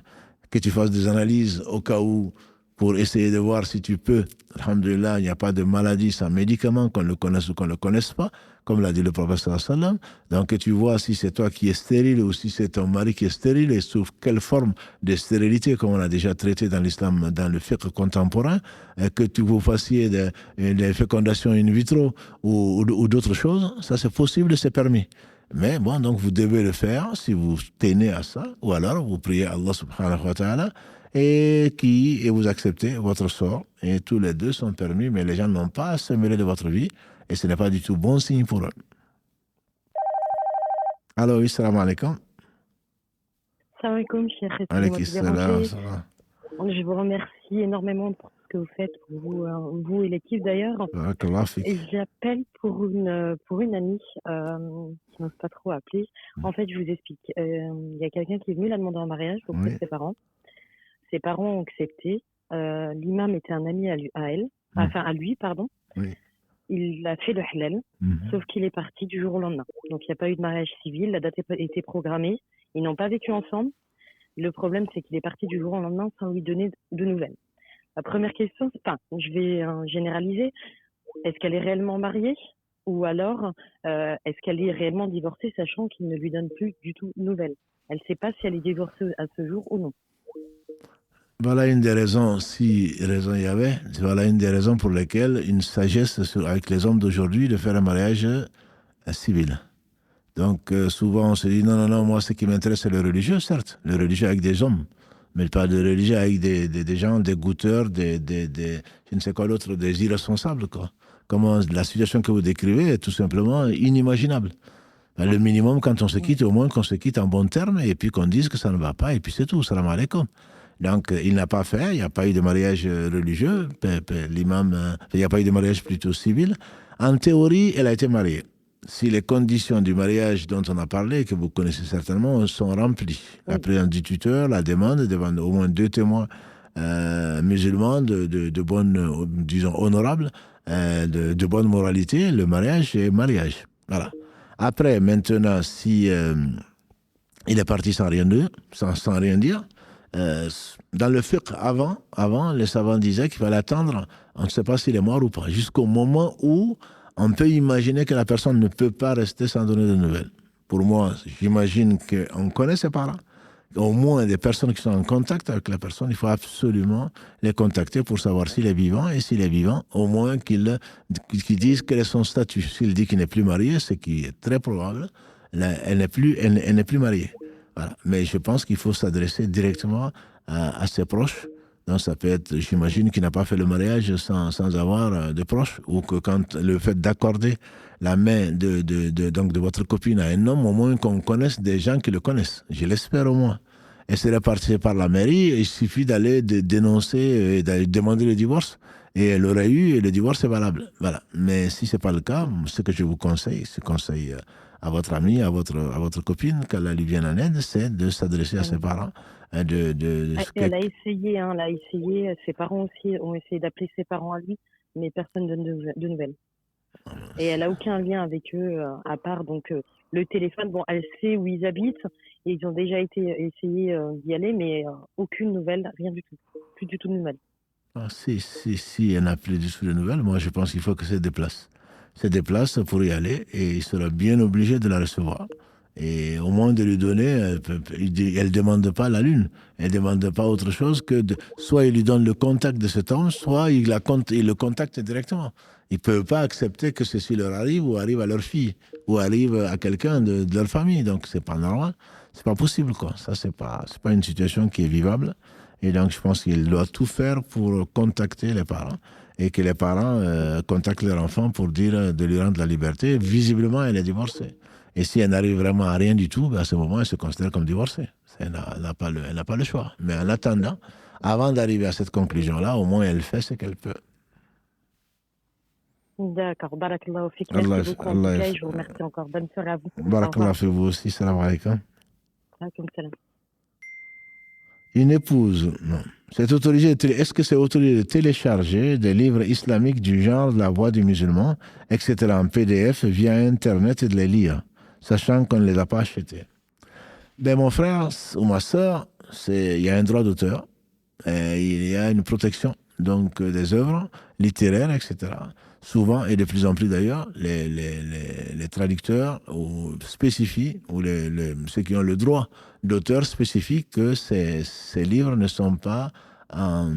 Que tu fasses des analyses au cas où, pour essayer de voir si tu peux. Alhamdulillah, il n'y a pas de maladie sans médicament, qu'on le connaisse ou qu'on ne le connaisse pas, comme l'a dit le prophète sallallahu alayhi wa sallam. Donc, que tu vois si c'est toi qui es stérile ou si c'est ton mari qui est stérile et sous quelle forme de stérilité, comme on a déjà traité dans l'islam, dans le fiqh contemporain, que tu vous fassiez des fécondations in vitro ou d'autres choses, ça c'est possible, c'est permis. Mais bon, donc vous devez le faire si vous tenez à ça, ou alors vous priez Allah subhanahu wa ta'ala et vous acceptez votre sort. Et tous les deux sont permis, mais les gens n'ont pas à se mêler de votre vie et ce n'est pas du tout bon signe pour eux. Alors oui, salam alaikum. Salam alaikum, Cheikh. Alaykoum salam, ça va. Je vous remercie énormément pour ce que vous faites, pour vous et l'équipe d'ailleurs. Barakallah fik. Et j'appelle pour une amie qui n'ose pas trop appeler. En fait, je vous explique. Il y a quelqu'un qui est venu la demander en mariage auprès de ses parents. Ses parents ont accepté. L'imam était un ami à lui, pardon. Oui. Il a fait le halal, sauf qu'il est parti du jour au lendemain. Donc, il n'y a pas eu de mariage civil. La date était programmée. Ils n'ont pas vécu ensemble. Le problème, c'est qu'il est parti du jour au lendemain sans lui donner de nouvelles. La première question, je vais généraliser. Est-ce qu'elle est réellement mariée ou alors est-ce qu'elle est réellement divorcée, sachant qu'il ne lui donne plus du tout de nouvelles? Elle ne sait pas si elle est divorcée à ce jour ou non. Voilà une des raisons, si raison il y avait, voilà une des raisons pour lesquelles une sagesse avec les hommes d'aujourd'hui de faire un mariage civil. Donc souvent on se dit non, moi ce qui m'intéresse c'est le religieux, certes, le religieux avec des hommes, mais pas de religieux avec des gens, des goûteurs, je ne sais quoi d'autre, des irresponsables, quoi. Comment la situation que vous décrivez est tout simplement inimaginable. Le minimum quand on se quitte, au moins qu'on se quitte en bons termes et puis qu'on dise que ça ne va pas et puis c'est tout, salam alaikum. Donc, il n'a pas fait, il n'y a pas eu de mariage religieux, l'imam, il n'y a pas eu de mariage plutôt civil. En théorie, elle a été mariée. Si les conditions du mariage dont on a parlé, que vous connaissez certainement, sont remplies. La présence du tuteur, la demande devant au moins 2 témoins musulmans de bonne, disons, honorables, de bonne moralité, le mariage est mariage. Voilà. Après, maintenant, si il est parti sans rien dire, dans le fiqh, avant, les savants disaient qu'il fallait attendre, on ne sait pas s'il est mort ou pas, jusqu'au moment où on peut imaginer que la personne ne peut pas rester sans donner de nouvelles. Pour moi, j'imagine qu'on connaît ses parents. Au moins, des personnes qui sont en contact avec la personne, il faut absolument les contacter pour savoir s'il est vivant. Et s'il est vivant, au moins qu'ils disent quel est son statut. S'il dit qu'il n'est plus marié, ce qui est très probable, elle n'est plus mariée. Voilà. Mais je pense qu'il faut s'adresser directement à ses proches. Donc ça peut être, j'imagine, qu'il n'a pas fait le mariage sans avoir de proches, ou que quand le fait d'accorder la main donc de votre copine à un homme, au moins qu'on connaisse des gens qui le connaissent. Je l'espère au moins. Et c'est réparti par la mairie, il suffit d'aller dénoncer et d'aller demander le divorce, et elle aurait eu, et le divorce est valable. Voilà. Mais si c'est pas le cas, ce que je vous conseille, à votre amie, à votre copine, qu'elle lui vienne en aide, c'est de s'adresser à ses parents. Elle a essayé, ses parents aussi ont essayé d'appeler ses parents à lui, mais personne ne donne de nouvelles. Et elle n'a aucun lien avec eux, à part donc le téléphone. Bon, elle sait où ils habitent, et ils ont déjà essayé d'y aller, mais aucune nouvelle, rien du tout. Plus du tout de nouvelles. Si elle n'a plus du tout de nouvelles, moi je pense qu'il faut que se déplace pour y aller, et il sera bien obligé de la recevoir. Et au moins de lui donner, elle ne demande pas la lune, elle ne demande pas autre chose que soit il lui donne le contact de cet homme, soit il le contacte directement. Ils ne peuvent pas accepter que ceci leur arrive, ou arrive à leur fille, ou arrive à quelqu'un de leur famille. Donc c'est pas normal, c'est pas possible, quoi. Ça, c'est pas une situation qui est vivable. Et donc je pense qu'il doit tout faire pour contacter les parents, et que les parents contactent leur enfant pour dire de lui rendre la liberté. Visiblement, elle est divorcée. Et si elle n'arrive vraiment à rien du tout, à ce moment, elle se considère comme divorcée. Elle n'a pas le choix. Mais en attendant, avant d'arriver à cette conclusion-là, au moins elle fait ce qu'elle peut. D'accord. Barakallahu fik. Merci beaucoup. En tout cas, je vous remercie encore. Bonne soirée à vous. Barakallahu fik vous aussi. Salam alaikum. Alaikum salam. Une épouse, non. Est-ce que c'est autorisé de télécharger des livres islamiques du genre La Voix du musulman, etc., en PDF via Internet et de les lire, sachant qu'on ne les a pas achetés? Ben, mon frère ou ma soeur, il y a un droit d'auteur, il y a une protection donc des œuvres littéraires, etc. Souvent, et de plus en plus d'ailleurs, les traducteurs spécifient, ou ceux qui ont le droit d'auteur spécifient que ces livres ne sont pas en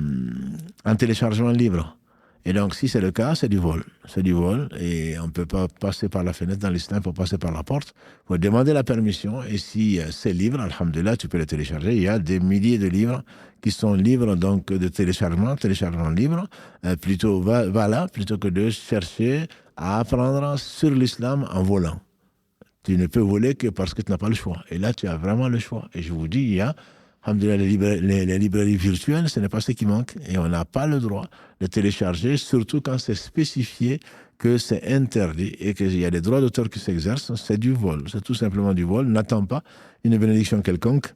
téléchargement libre. Et donc, si c'est le cas, c'est du vol. C'est du vol et on ne peut pas passer par la fenêtre dans l'islam pour passer par la porte. Il faut demander la permission et si c'est libre, alhamdoulilah, tu peux le télécharger. Il y a des milliers de livres qui sont libres donc de téléchargement libre. Plutôt plutôt que de chercher à apprendre sur l'islam en volant. Tu ne peux voler que parce que tu n'as pas le choix. Et là, tu as vraiment le choix. Et je vous dis, il y a les librairies virtuelles, ce n'est pas ce qui manque. Et on n'a pas le droit de télécharger, surtout quand c'est spécifié que c'est interdit et qu'il y a des droits d'auteur qui s'exercent. C'est du vol. C'est tout simplement du vol. N'attends pas une bénédiction quelconque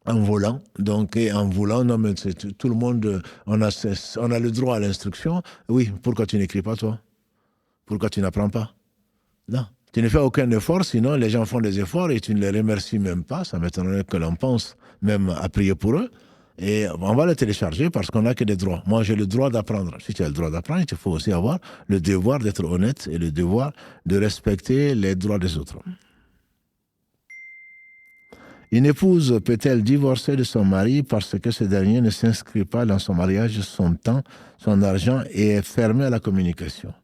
en volant. Donc, et en volant, non, mais tout le monde, on a le droit à l'instruction. Oui, pourquoi tu n'écris pas, toi? Pourquoi tu n'apprends pas? Non. Tu ne fais aucun effort, sinon les gens font des efforts et tu ne les remercies même pas. Ça m'étonnerait que l'on pense même à prier pour eux. Et on va le télécharger parce qu'on n'a que des droits. Moi, j'ai le droit d'apprendre. Si tu as le droit d'apprendre, il faut aussi avoir le devoir d'être honnête et le devoir de respecter les droits des autres. Une épouse peut-elle divorcer de son mari parce que ce dernier ne s'inscrit pas dans son mariage, son temps, son argent et est fermé à la communication?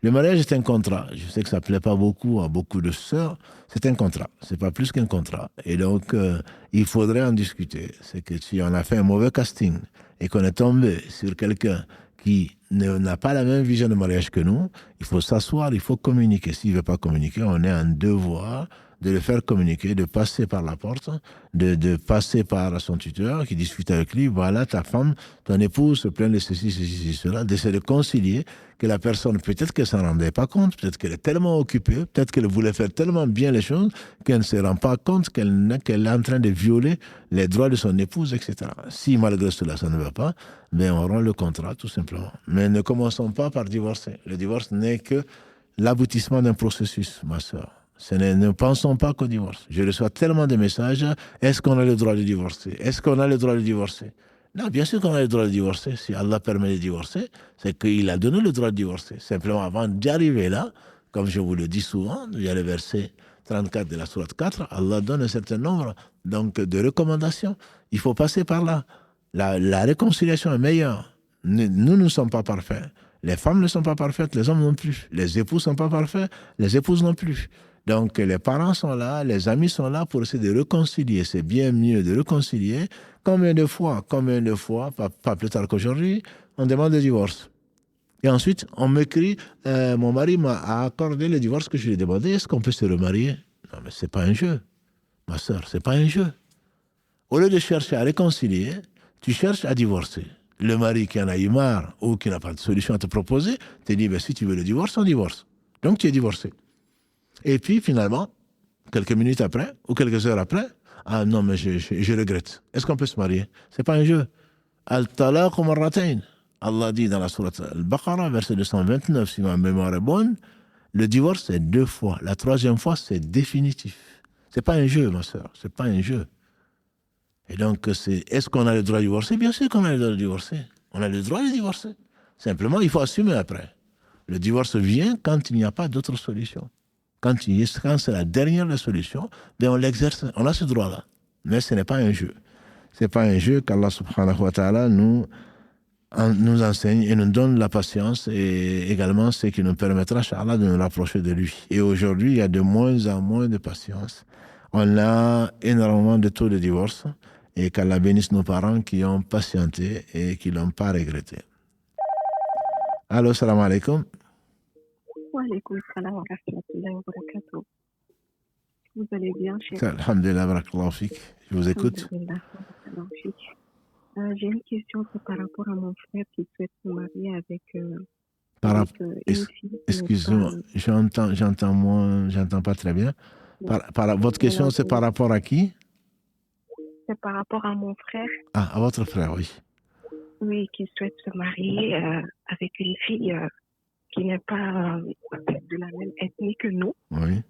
Le mariage est un contrat. Je sais que ça ne plaît pas beaucoup à beaucoup de sœurs. C'est un contrat. Ce n'est pas plus qu'un contrat. Et donc, il faudrait en discuter. C'est que si on a fait un mauvais casting et qu'on est tombé sur quelqu'un qui n'a pas la même vision de mariage que nous, il faut s'asseoir, il faut communiquer. S'il ne veut pas communiquer, on est en devoir de le faire communiquer, de passer par la porte, de passer par son tuteur qui discute avec lui. Voilà, ta femme, ton épouse se plaint de ceci, cela, d'essayer de concilier que la personne, peut-être qu'elle ne s'en rendait pas compte, peut-être qu'elle est tellement occupée, peut-être qu'elle voulait faire tellement bien les choses qu'elle ne se rend pas compte qu'elle est en train de violer les droits de son épouse, etc. Si malgré cela, ça ne va pas, ben on rend le contrat, tout simplement. Mais ne commençons pas par divorcer. Le divorce n'est que l'aboutissement d'un processus, ma soeur. Ne pensons pas qu'au divorce. Je reçois tellement de messages. Est-ce qu'on a le droit de divorcer? Est-ce qu'on a le droit de divorcer? Non, bien sûr qu'on a le droit de divorcer. Si Allah permet de divorcer, c'est qu'il a donné le droit de divorcer. Simplement, avant d'y arriver là, comme je vous le dis souvent, il y a le verset 34 de la sourate 4, Allah donne un certain nombre donc, de recommandations. Il faut passer par là. La réconciliation est meilleure. Nous ne sommes pas parfaits. Les femmes ne sont pas parfaites, les hommes non plus. Les époux ne sont pas parfaits, les épouses non plus. Donc, les parents sont là, les amis sont là pour essayer de réconcilier. C'est bien mieux de réconcilier. Combien de fois, pas plus tard qu'aujourd'hui, on demande le divorce. Et ensuite, on m'écrit, mon mari m'a accordé le divorce que je lui ai demandé, est-ce qu'on peut se remarier? Non, mais c'est pas un jeu, ma soeur, c'est pas un jeu. Au lieu de chercher à réconcilier, tu cherches à divorcer. Le mari qui en a eu marre ou qui n'a pas de solution à te proposer, te dit, ben, si tu veux le divorce, on divorce. Donc, tu es divorcé. Et puis, finalement, quelques minutes après, ou quelques heures après, ah non, mais je regrette. Est-ce qu'on peut se marier? C'est pas un jeu. Al-talaq marratayn. Allah dit dans la sourate Al-Baqarah, verset 229, si ma mémoire est bonne, le divorce, c'est 2 fois. La 3e fois, c'est définitif. C'est pas un jeu, ma soeur. C'est pas un jeu. Et donc, est-ce qu'on a le droit de divorcer? Bien sûr qu'on a le droit de divorcer. On a le droit de divorcer. Simplement, il faut assumer après. Le divorce vient quand il n'y a pas d'autre solution. Quand c'est la dernière solution, ben on l'exerce, on a ce droit-là. Mais ce n'est pas un jeu. Ce n'est pas un jeu qu'Allah subhanahu wa ta'ala nous enseigne et nous donne la patience et également ce qui nous permettra, Inch'Allah, de nous rapprocher de lui. Et aujourd'hui, il y a de moins en moins de patience. On a énormément de taux de divorce et qu'Allah bénisse nos parents qui ont patienté et qui ne l'ont pas regretté. Allô, salam alaikum. Wa alaykoum salam wa rahmatullahi wa barakatuh. Vous allez bien, chef? Alhamdulillah, barakallahu fik. Je vous écoute. J'ai une question par rapport à mon frère qui souhaite se marier avec une fille. Excusez-moi, j'entends pas très bien. Votre question, c'est par rapport à qui? c'est par rapport à mon frère. Ah, à votre frère, oui. Oui, qui souhaite se marier avec une fille qui n'est pas de la même ethnie que nous. Oui.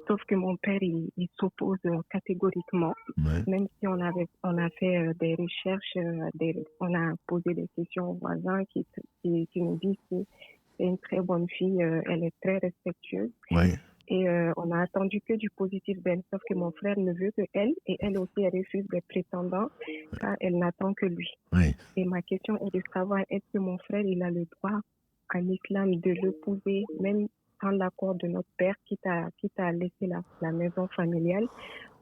Sauf que mon père, il s'oppose catégoriquement. Oui. Même si on a fait des recherches, on a posé des questions aux voisins qui nous disent que c'est une très bonne fille, elle est très respectueuse. Oui. Et on a attendu que du positif d'elle, sauf que mon frère ne veut que elle, et elle aussi, elle refuse des prétendants, car elle n'attend que lui. Oui. Et ma question est de savoir, est-ce que mon frère, il a le droit en islam de l'épouser, même sans l'accord de notre père, quitte à laisser la maison familiale,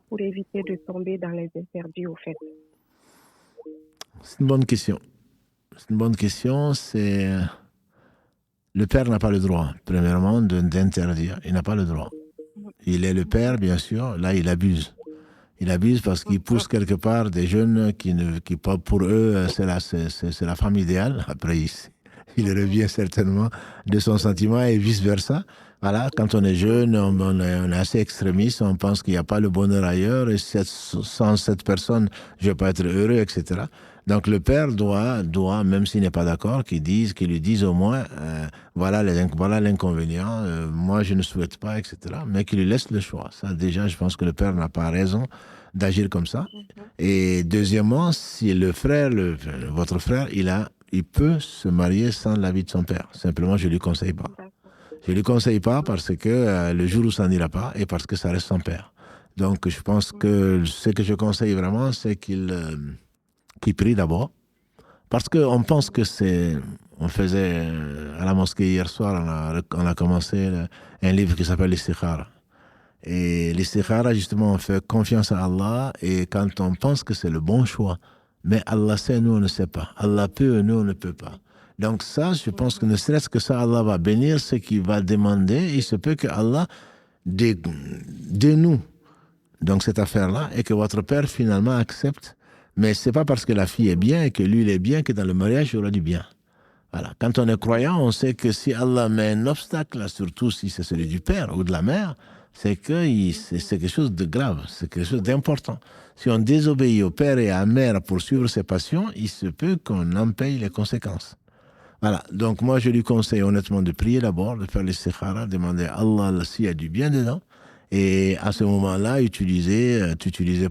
pour éviter de tomber dans les interdits, au fait? C'est une bonne question. C'est une bonne question. C'est... Le père n'a pas le droit, premièrement, d'interdire. Il n'a pas le droit. Il est le père, bien sûr. Là, il abuse. Il abuse parce qu'il pousse quelque part des jeunes qui pour eux, c'est la femme idéale. Après, il revient certainement de son sentiment et vice-versa. Voilà, quand on est jeune, on est assez extrémiste, on pense qu'il n'y a pas le bonheur ailleurs, et sans cette personne, je ne vais pas être heureux, etc. Donc le père doit même s'il n'est pas d'accord, qu'il lui dise au moins, voilà l'inconvénient, moi je ne souhaite pas, etc. Mais qu'il lui laisse le choix. Ça déjà, je pense que le père n'a pas raison d'agir comme ça. Et deuxièmement, si votre frère, il peut se marier sans l'avis de son père. Simplement, je ne lui conseille pas. Je ne lui conseille pas parce que le jour où ça n'ira pas et parce que ça reste son père. Donc, je pense que ce que je conseille vraiment, c'est qu'il prie d'abord. Parce qu'on pense que c'est... On faisait à la mosquée hier soir, on a commencé un livre qui s'appelle l'Istikhara. Et l'Istikhara, justement, on fait confiance à Allah et quand on pense que c'est le bon choix, mais Allah sait, nous on ne sait pas. Allah peut, nous on ne peut pas. Donc ça, je pense que ne serait-ce que ça, Allah va bénir ce qu'il va demander. Il se peut que Allah dénoue donc cette affaire-là et que votre père finalement accepte. Mais c'est pas parce que la fille est bien et que lui il est bien que dans le mariage il y aura du bien. Voilà. Quand on est croyant, on sait que si Allah met un obstacle, surtout si c'est celui du père ou de la mère, c'est quelque chose de grave, c'est quelque chose d'important. Si on désobéit au père et à la mère pour suivre ses passions, il se peut qu'on en paye les conséquences. Voilà, donc moi je lui conseille honnêtement de prier d'abord, de faire l'istikhara, demander à Allah s'il y a du bien dedans. Et à ce moment-là, utiliser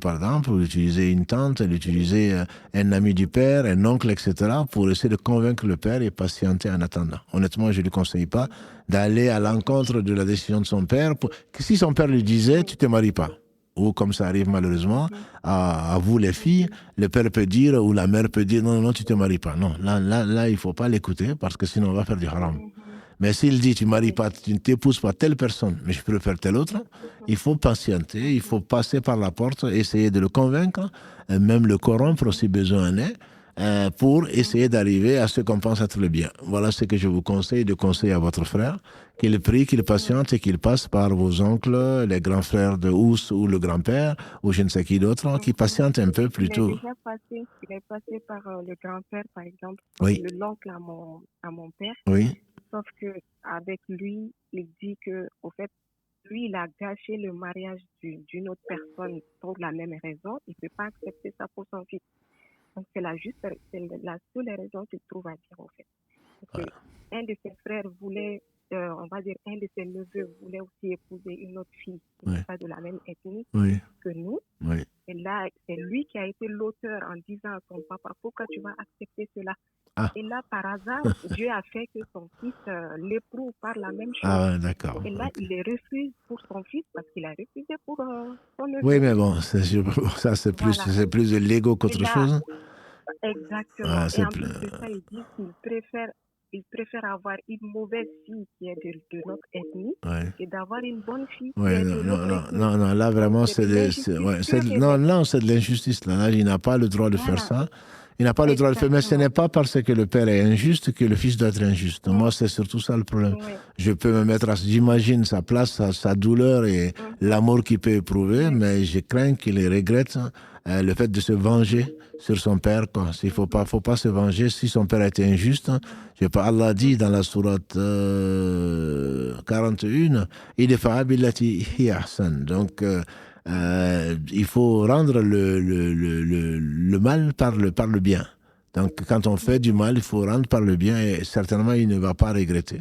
par exemple, utiliser une tante, utiliser un ami du père, un oncle, etc., pour essayer de convaincre le père et patienter en attendant. Honnêtement, je ne lui conseille pas d'aller à l'encontre de la décision de son père. Que si son père lui disait, tu ne te maries pas, ou comme ça arrive malheureusement, à vous les filles, le père peut dire, ou la mère peut dire, non, tu ne te maries pas. Non, là, il ne faut pas l'écouter, parce que sinon on va faire du haram. Mais s'il dit, tu ne t'épouses pas telle personne, mais je préfère telle autre, il faut patienter, il faut passer par la porte, essayer de le convaincre, même le corrompre si besoin en est, pour essayer d'arriver à ce qu'on pense être le bien. Voilà ce que je vous conseille de conseiller à votre frère, qu'il prie, qu'il patiente et qu'il passe par vos oncles, les grands frères de Ous ou le grand-père, ou je ne sais qui d'autre, qui patiente un peu plutôt. Il est passé par le grand-père, par exemple, oui. L'oncle à mon père. Oui. Sauf qu'avec lui, il dit que, au fait, lui, il a gâché le mariage d'une autre personne pour la même raison. Il ne peut pas accepter ça pour son fils. Donc, c'est la seule raison qu'il trouve à dire, en fait. Parce que un de ses frères voulait, on va dire, un de ses neveux voulait aussi épouser une autre fille qui n'est pas de la même ethnie que nous. Oui. Et là, c'est lui qui a été l'auteur en disant à son papa, pourquoi tu vas accepter cela? Et là, par hasard, Dieu a fait que son fils l'éprouve par la même chose. Ah, d'accord. Et là, il les refuse pour son fils parce qu'il a refusé pour son neveu. Oui, mais bon, ça, c'est plus de l'ego qu'autre chose. Exactement. Ah, et en plus de ça, il dit qu'il préfère avoir une mauvaise fille qui est de notre ethnie que d'avoir une bonne fille qui est de notre ethnie. Non, là, vraiment, c'est de l'injustice. Là, il n'a pas le droit de faire ça. Il n'a pas le droit de faire, mais ce n'est pas parce que le père est injuste que le fils doit être injuste. Moi, c'est surtout ça le problème. Je peux me mettre j'imagine sa place, sa douleur et l'amour qu'il peut éprouver, mais je crains qu'il regrette le fait de se venger sur son père. Il faut pas se venger si son père a été injuste. Allah dit dans la sourate 41, il est fa'abillati hi ahsan. Donc, il faut rendre le mal par le bien. Donc, quand on fait du mal, il faut rendre par le bien et certainement, il ne va pas regretter.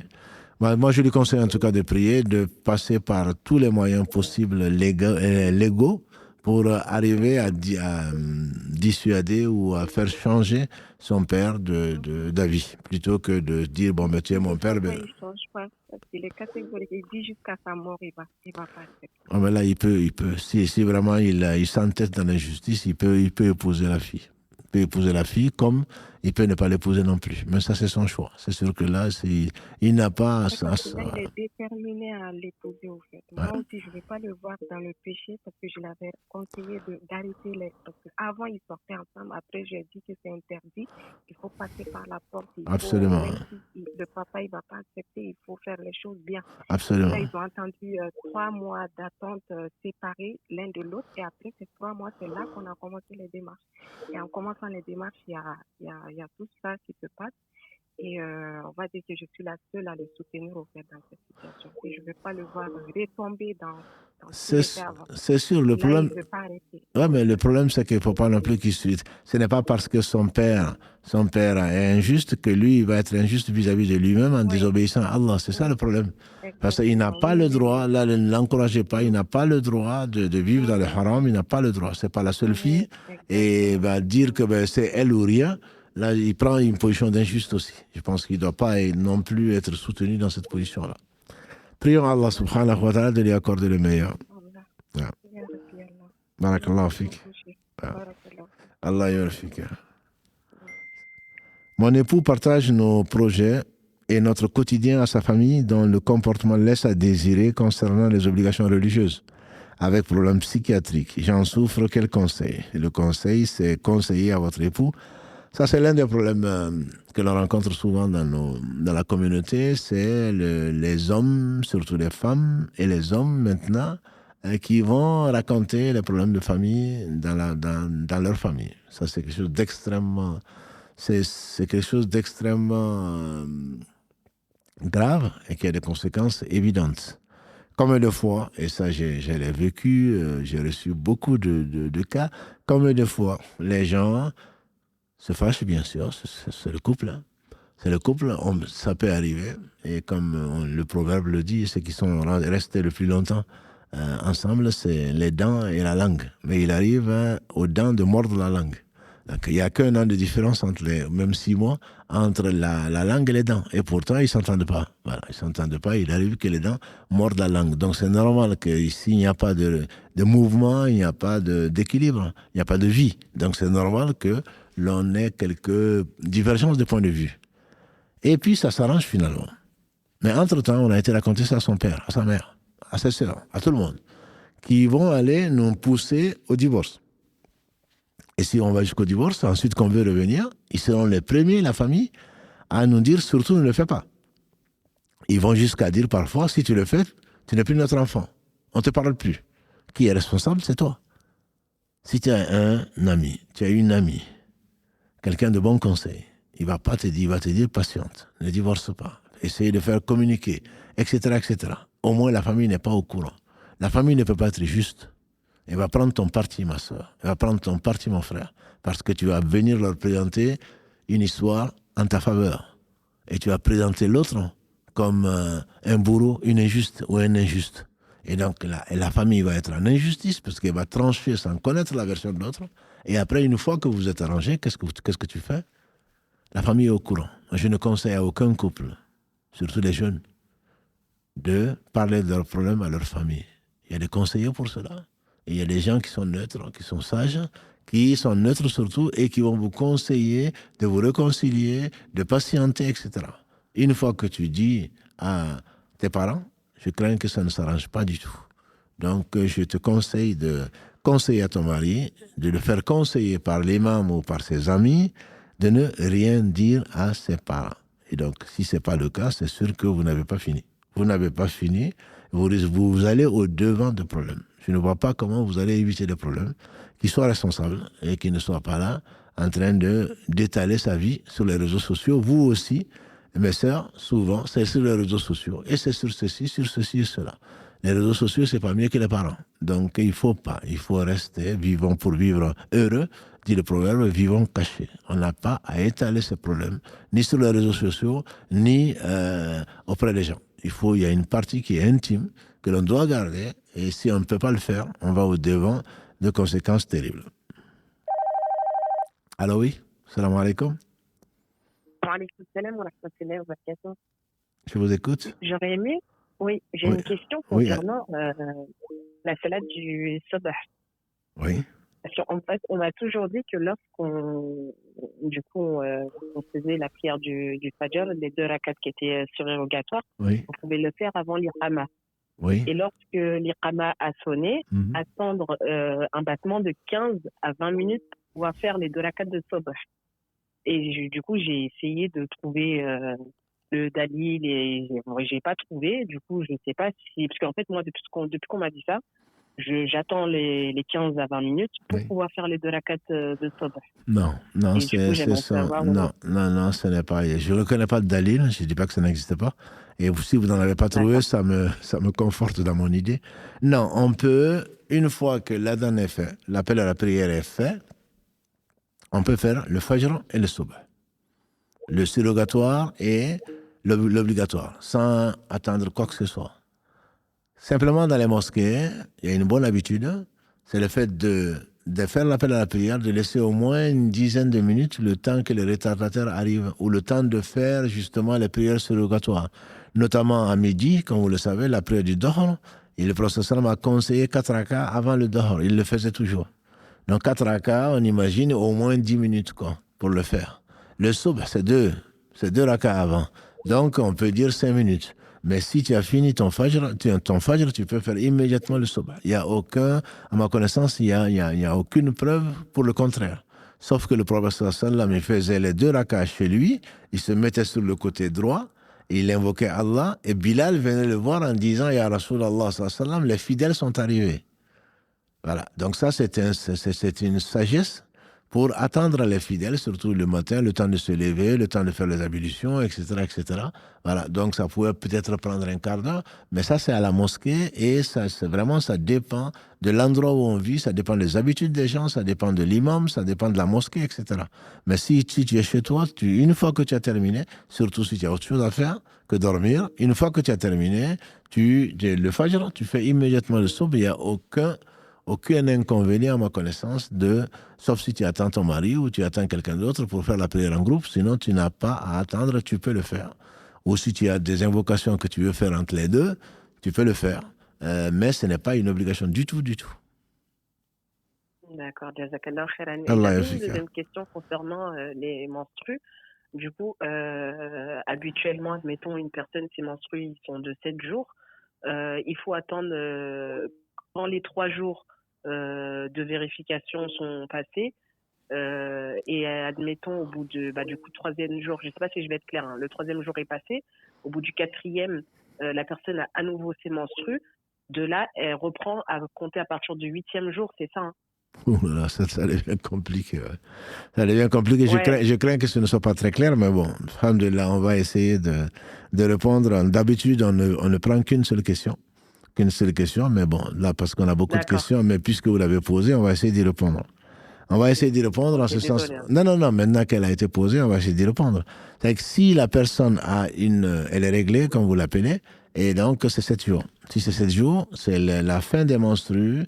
Moi, je lui conseille en tout cas de prier, de passer par tous les moyens possibles légaux pour arriver à dissuader ou à faire changer son père d'avis, plutôt que de dire, bon, mais tu es mon père. Il ne change pas, parce qu'il est catégorique. Il dit jusqu'à sa mort, il va pas accepter. Ah, mais là, il peut. Si vraiment il s'entête dans l'injustice, il peut épouser la fille. Il peut épouser la fille comme il peut ne pas l'épouser non plus. Mais ça, c'est son choix. C'est sûr que là, il n'a pas... Il est déterminé à l'épouser, au fait. Moi aussi, je ne vais pas le voir dans le péché parce que je l'avais conseillé d'arrêter les... Parce qu'avant, ils sortaient ensemble. Après, j'ai dit que c'est interdit. Il faut passer par la porte. Absolument. Le papa, il ne va pas accepter. Il faut faire les choses bien. Absolument. Là, ils ont attendu 3 mois d'attente séparés l'un de l'autre. Et après ces 3 mois, c'est là qu'on a commencé les démarches. Et en commençant les démarches, il y a tout ça qui se passe. Et on va dire que je suis la seule à le soutenir au fait dans cette situation. Et je ne veux pas le voir retomber dans c'est sûr, le problème. Ouais, mais le problème, c'est qu'il ne faut pas non plus qu'il suive. Ce n'est pas parce que son père est injuste que lui, il va être injuste vis-à-vis de lui-même en désobéissant à Allah. C'est ça le problème. Parce qu'il n'a pas le droit, là, ne l'encouragez pas, il n'a pas le droit de vivre dans le haram, il n'a pas le droit. Ce n'est pas la seule fille. Et dire que c'est elle ou rien, là, il prend une position d'injuste aussi. Je pense qu'il ne doit pas non plus être soutenu dans cette position-là. Prions Allah subhanahu wa ta'ala de lui accorder le meilleur. Barakallahu fik. Allah yarfik. Mon époux partage nos projets et notre quotidien à sa famille dont le comportement laisse à désirer concernant les obligations religieuses. Avec problème psychiatrique, j'en souffre, quel conseil? Le conseil, c'est conseiller à votre époux. Ça, c'est l'un des problèmes que l'on rencontre souvent dans la communauté, c'est les hommes, surtout les femmes et les hommes maintenant, qui vont raconter les problèmes de famille dans leur famille. Ça, c'est quelque chose d'extrêmement... C'est quelque chose d'extrêmement grave et qui a des conséquences évidentes. Combien de fois, et ça, je l'ai vécu, j'ai reçu beaucoup de cas, combien de fois les gens... se fâche, bien sûr, c'est le couple. Hein. C'est le couple, ça peut arriver. Et comme le proverbe le dit, ceux qui sont restés le plus longtemps ensemble, c'est les dents et la langue. Mais il arrive aux dents de mordre la langue. Donc il n'y a qu'un an de différence entre même 6 mois, entre la langue et les dents. Et pourtant, ils ne s'entendent pas. Voilà, ils ne s'entendent pas. Il arrive que les dents mordent la langue. Donc c'est normal qu'ici, il n'y a pas de mouvement, il n'y a pas d'équilibre, il n'y a pas de vie. Donc c'est normal que l'on ait quelques divergences de point de vue. Et puis, ça s'arrange finalement. Mais entre-temps, on a été raconter ça à son père, à sa mère, à ses sœurs, à tout le monde, qui vont aller nous pousser au divorce. Et si on va jusqu'au divorce, ensuite qu'on veut revenir, ils seront les premiers, la famille, à nous dire, surtout, ne le fais pas. Ils vont jusqu'à dire parfois, si tu le fais, tu n'es plus notre enfant. On ne te parle plus. Qui est responsable, c'est toi. Si tu as un ami, tu as une amie, quelqu'un de bon conseil, il va te dire patiente, ne divorce pas, essayez de faire communiquer, etc., etc. Au moins la famille n'est pas au courant. La famille ne peut pas être juste. Elle va prendre ton parti, ma soeur, elle va prendre ton parti, mon frère, parce que tu vas venir leur présenter une histoire en ta faveur. Et tu vas présenter l'autre comme un bourreau, une injuste ou un injuste. Et donc la famille va être en injustice parce qu'elle va trancher sans connaître la version de l'autre. Et après, une fois que vous êtes arrangés, qu'est-ce que tu fais? La famille est au courant. Je ne conseille à aucun couple, surtout les jeunes, de parler de leurs problèmes à leur famille. Il y a des conseillers pour cela. Et il y a des gens qui sont neutres, qui sont sages, qui sont neutres surtout et qui vont vous conseiller de vous réconcilier, de patienter, etc. Une fois que tu dis à tes parents, je crains que ça ne s'arrange pas du tout. Donc, je te conseille de conseiller à ton mari, de le faire conseiller par l'imam ou par ses amis, de ne rien dire à ses parents. Et donc, si ce n'est pas le cas, c'est sûr que vous n'avez pas fini. Vous n'avez pas fini, vous allez au-devant des problèmes. Je ne vois pas comment vous allez éviter des problèmes, qu'il soit responsable et qu'il ne soit pas là en train d'étaler sa vie sur les réseaux sociaux. Vous aussi, mes sœurs, souvent, c'est sur les réseaux sociaux. Et c'est sur ceci et cela. Les réseaux sociaux, c'est pas mieux que les parents. Donc, il faut rester vivant pour vivre heureux. Dit le proverbe, vivons cachés. On n'a pas à étaler ces problèmes, ni sur les réseaux sociaux, ni auprès des gens. Il y a une partie qui est intime, que l'on doit garder, et si on ne peut pas le faire, on va au-devant de conséquences terribles. Allô, oui? Salam alaikum. Je vous écoute. J'aurais aimé, j'ai une question concernant la salade du sabah. Oui. Parce qu'en fait, on m'a toujours dit que lorsqu'on on faisait la prière du Fajr, les 2 rakats qui étaient surérogatoires, on pouvait le faire avant l'iqama. Oui. Et lorsque l'iqama a sonné, attendre un battement de 15 à 20 minutes pour pouvoir faire les 2 rakats de sabah. Et du coup, j'ai essayé de trouver le dalil et j'ai pas trouvé. Du coup, je ne sais pas si... Parce qu'en fait, moi, depuis qu'on m'a dit ça, j'attends les 15 à 20 minutes pour pouvoir faire les 2 rakats de sabah. Non, c'est ça. Non, ce n'est pas... Je ne reconnais pas de dalil, je ne dis pas que ça n'existe pas. Et si vous n'en avez pas trouvé, ça me conforte dans mon idée. Non, on peut, une fois que l'adhan est fait, l'appel à la prière est fait, on peut faire le fajr et le sabah. Le surrogatoire et l'obligatoire, sans attendre quoi que ce soit. Simplement, dans les mosquées, il y a une bonne habitude, c'est le fait de faire l'appel à la prière, de laisser au moins une dizaine de minutes le temps que les retardataires arrivent, ou le temps de faire justement les prières surrogatoires. Notamment à midi, comme vous le savez, la prière du Dohr, et le prophète sallam a conseillé 4 rakats avant le Dohr, il le faisait toujours. Donc 4 rakats, on imagine au moins 10 minutes pour le faire. Le subh, c'est 2 rakats avant. Donc on peut dire 5 minutes. Mais si tu as fini ton fajr, tu peux faire immédiatement le subh. Il y a à ma connaissance, il y a aucune preuve pour le contraire. Sauf que le prophète sallam, il faisait les 2 rakats chez lui, il se mettait sur le côté droit, il invoquait Allah, et Bilal venait le voir en disant, Ya Rasulallah sallam, les fidèles sont arrivés. Voilà. Donc ça, c'est une sagesse pour attendre les fidèles, surtout le matin, le temps de se lever, le temps de faire les ablutions, etc., etc. Voilà. Donc ça pouvait peut-être prendre un quart d'heure, mais ça, c'est à la mosquée et ça dépend de l'endroit où on vit, ça dépend des habitudes des gens, ça dépend de l'imam, ça dépend de la mosquée, etc. Mais si tu es chez toi, une fois que tu as terminé, surtout si tu as autre chose à faire que dormir, une fois que tu as terminé, le fajr, tu fais immédiatement le subh, il n'y a aucun inconvénient à ma connaissance, sauf si tu attends ton mari ou tu attends quelqu'un d'autre pour faire la prière en groupe, sinon tu n'as pas à attendre, tu peux le faire. Ou si tu as des invocations que tu veux faire entre les deux, tu peux le faire. Mais ce n'est pas une obligation du tout. D'accord, jazakallah khairan. Allah J'avais une deuxième question concernant les menstrues. Du coup, habituellement, admettons, une personne, ses menstrues, ils sont de 7 jours. Il faut attendre quand les 3 jours de vérification sont passés. Et admettons, au bout du coup, 3e jour, je ne sais pas si je vais être claire, le 3e jour est passé. Au bout du 4e, la personne a à nouveau ses menstrues. De là, elle reprend à compter à partir du 8e jour, c'est ça, Là, ça devient compliqué. Ouais. Ça devient compliqué. Ouais. Je crains que ce ne soit pas très clair, mais bon, alhamdoulilah, on va essayer de répondre. D'habitude, on ne prend qu'une seule question, mais bon, là, parce qu'on a beaucoup de questions, mais puisque vous l'avez posée, on va essayer d'y répondre. On va essayer d'y répondre en ce sens. Non, maintenant qu'elle a été posée, on va essayer d'y répondre. C'est que si la personne elle est réglée, comme vous l'appelez, et donc c'est 7 jours. Si c'est 7 jours, c'est la fin des menstrues,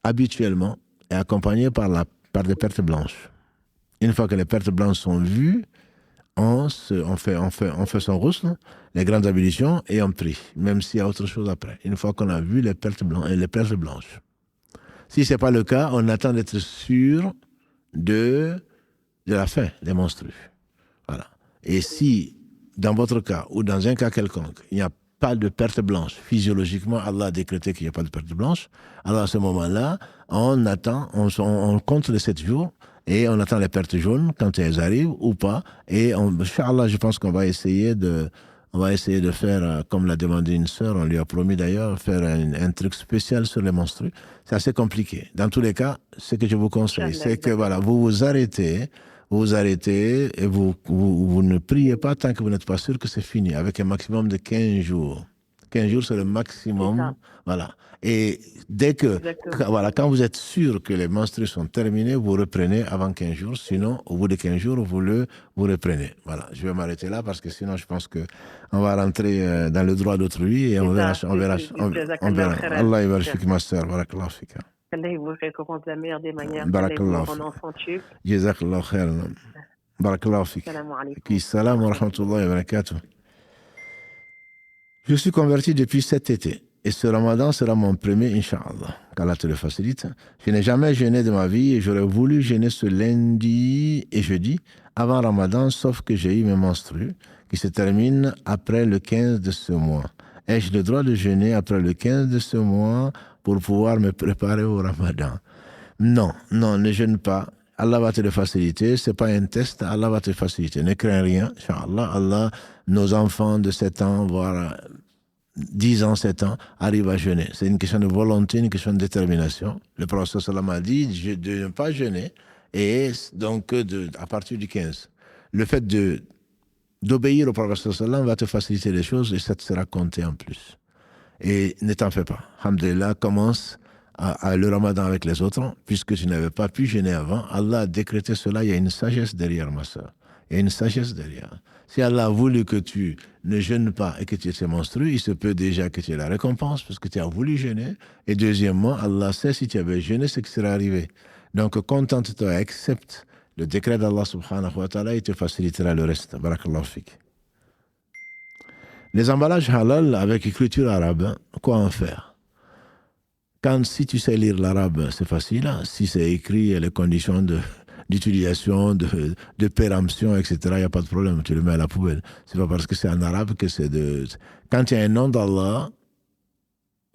habituellement, est accompagnée par des pertes blanches. Une fois que les pertes blanches sont vues, on fait son ghusl, les grandes ablutions, et on prie, même s'il y a autre chose après. Une fois qu'on a vu les pertes blanches. Si ce n'est pas le cas, on attend d'être sûr de la fin des menstrues. Voilà. Et si, dans votre cas, ou dans un cas quelconque, il n'y a pas de perte blanche, physiologiquement, Allah a décrété qu'il n'y a pas de perte blanche, alors à ce moment-là, on attend, on compte les 7 jours, et on attend les pertes jaunes quand elles arrivent ou pas, et Inch'Allah, je pense qu'on va essayer de faire, comme l'a demandé une sœur, on lui a promis d'ailleurs, faire un truc spécial sur les menstrues. C'est assez compliqué. Dans tous les cas, ce que je vous conseille, c'est que voilà, vous arrêtez et vous ne priez pas tant que vous n'êtes pas sûr que c'est fini, avec un maximum de 15 jours. 15 jours, c'est le maximum. Voilà. Et dès que, quand vous êtes sûr que les menstrues sont terminées, vous reprenez avant 15 jours. Sinon, au bout de 15 jours, vous reprenez. Voilà. Je vais m'arrêter là parce que sinon, je pense qu'on va rentrer dans le droit d'autrui et on verra. Allah yabarak fik, ma sœur. Barakallahu fik. Allah vous récompense de la meilleure des manières. Barakallahu Allah vous rend enfant tube. Jazakallahu khair. Barakallahu fik. Salam wa rahmatullahi wa barakatuh. Je suis converti depuis cet été et ce ramadan sera mon premier, Inch'Allah, qu'Allah te le facilite. Je n'ai jamais jeûné de ma vie et j'aurais voulu jeûner ce lundi et jeudi avant ramadan, sauf que j'ai eu mes menstrues qui se terminent après le 15 de ce mois. Ai-je le droit de jeûner après le 15 de ce mois pour pouvoir me préparer au ramadan? Non, ne jeûne pas. Allah va te le faciliter. Ce n'est pas un test. Allah va te faciliter. Ne crains rien. Inch'Allah, Allah, nos enfants de 7 ans, voire 10 ans, 7 ans, arrivent à jeûner. C'est une question de volonté, une question de détermination. Le prophète sallam a dit de ne pas jeûner. Et donc, à partir du 15. Le fait d'obéir au prophète sallam va te faciliter les choses et ça te sera compté en plus. Et ne t'en fais pas. Alhamdulillah, commence le ramadan avec les autres, puisque tu n'avais pas pu jeûner avant. Allah a décrété cela, il y a une sagesse derrière, ma soeur. Il y a une sagesse derrière. Si Allah a voulu que tu ne jeûnes pas et que tu étais menstrué, il se peut déjà que tu aies la récompense, parce que tu as voulu jeûner. Et deuxièmement, Allah sait si tu avais jeûné ce qui serait arrivé. Donc, contente-toi, accepte le décret d'Allah subhanahu wa ta'ala, il te facilitera le reste. Barakallahu fik. Les emballages halal avec écriture arabe, quoi en faire? Si tu sais lire l'arabe, c'est facile. Si c'est écrit, les conditions d'utilisation, de péremption, etc., il n'y a pas de problème. Tu le mets à la poubelle. C'est pas parce que c'est en arabe que c'est de... Quand il y a un nom d'Allah,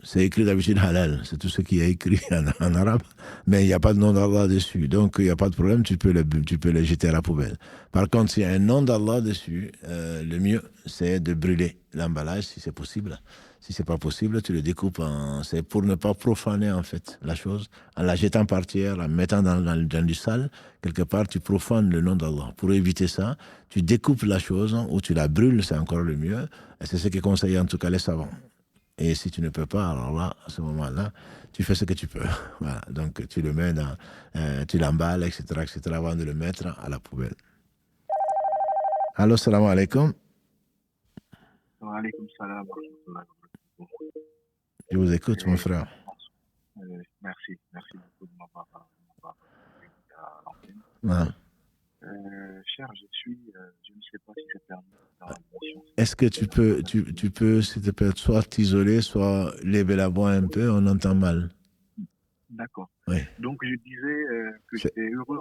c'est écrit d'habitude halal. C'est tout ce qui est écrit en arabe. Mais il n'y a pas de nom d'Allah dessus. Donc, il n'y a pas de problème. Tu peux le jeter à la poubelle. Par contre, s'il y a un nom d'Allah dessus, le mieux, c'est de brûler l'emballage, si c'est possible. Si ce n'est pas possible, tu le découpes c'est pour ne pas profaner, en fait, la chose. En la jetant par terre, en mettant dans du sale, quelque part, tu profanes le nom d'Allah. Pour éviter ça, tu découpes la chose ou tu la brûles, c'est encore le mieux. Et c'est ce que conseillent en tout cas les savants. Et si tu ne peux pas, alors là, à ce moment-là, tu fais ce que tu peux. Voilà. Donc, tu le mets tu l'emballes, etc., avant de le mettre à la poubelle. Allô, salam alaikum. Wa alaikum salam. Je vous écoute, mon frère. Merci beaucoup de m'avoir invité à l'antenne. Ah. Cher, je ne sais pas si c'est permis dans l'émission. Est-ce que tu peux, s'il te plaît, soit t'isoler, soit lever la voix un peu, on entend mal. D'accord. Oui. Donc, je disais que j'étais heureux,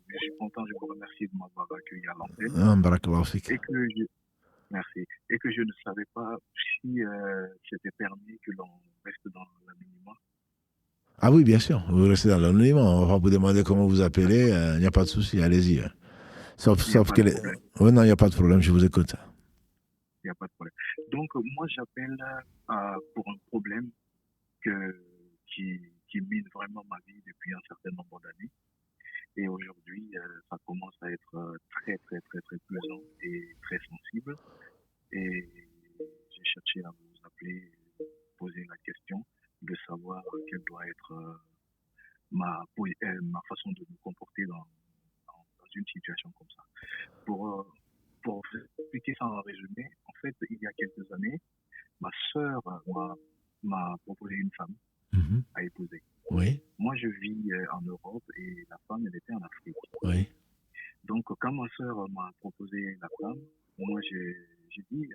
je suis content, je vous remercie de m'avoir accueilli à l'antenne. Barakallahu fik. Merci. Et que je ne savais pas si c'était permis que l'on reste dans l'anonymat. Ah oui, bien sûr. Vous restez dans l'anonymat. On va vous demander comment vous appelez. Il n'y a pas de souci. Allez-y. Sauf que... Oui, non, il n'y a pas de problème. Je vous écoute. Il n'y a pas de problème. Donc, moi, j'appelle pour un problème qui mine vraiment ma vie depuis un certain nombre d'années. Et aujourd'hui, ça commence à être très, très, très, très pesant et très sensible. Et j'ai cherché à vous appeler, poser la question de savoir quelle doit être ma façon de me comporter dans une situation comme ça. Pour expliquer ça en résumé, en fait, il y a quelques années, ma sœur m'a proposé une femme à épouser. Oui. Moi, je vis en Europe et la femme, elle était en Afrique. Oui. Donc, quand ma sœur m'a proposé la femme, moi, j'ai dit,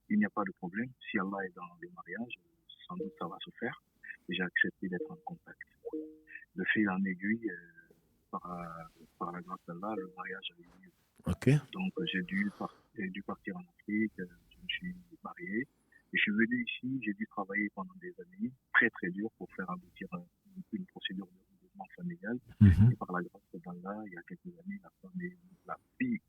il n'y a pas de problème. Si Allah est dans le mariage, sans doute ça va se faire. Et j'ai accepté d'être en contact. De fil en aiguille, par la grâce d'Allah, le mariage a eu lieu. Okay. Donc, j'ai dû partir en Afrique, je me suis marié. Et je suis venu ici, j'ai dû travailler pendant des années, très très dur, pour faire aboutir une procédure de regroupement familial. Et par la grâce d'Allah, il y a quelques années, la femme et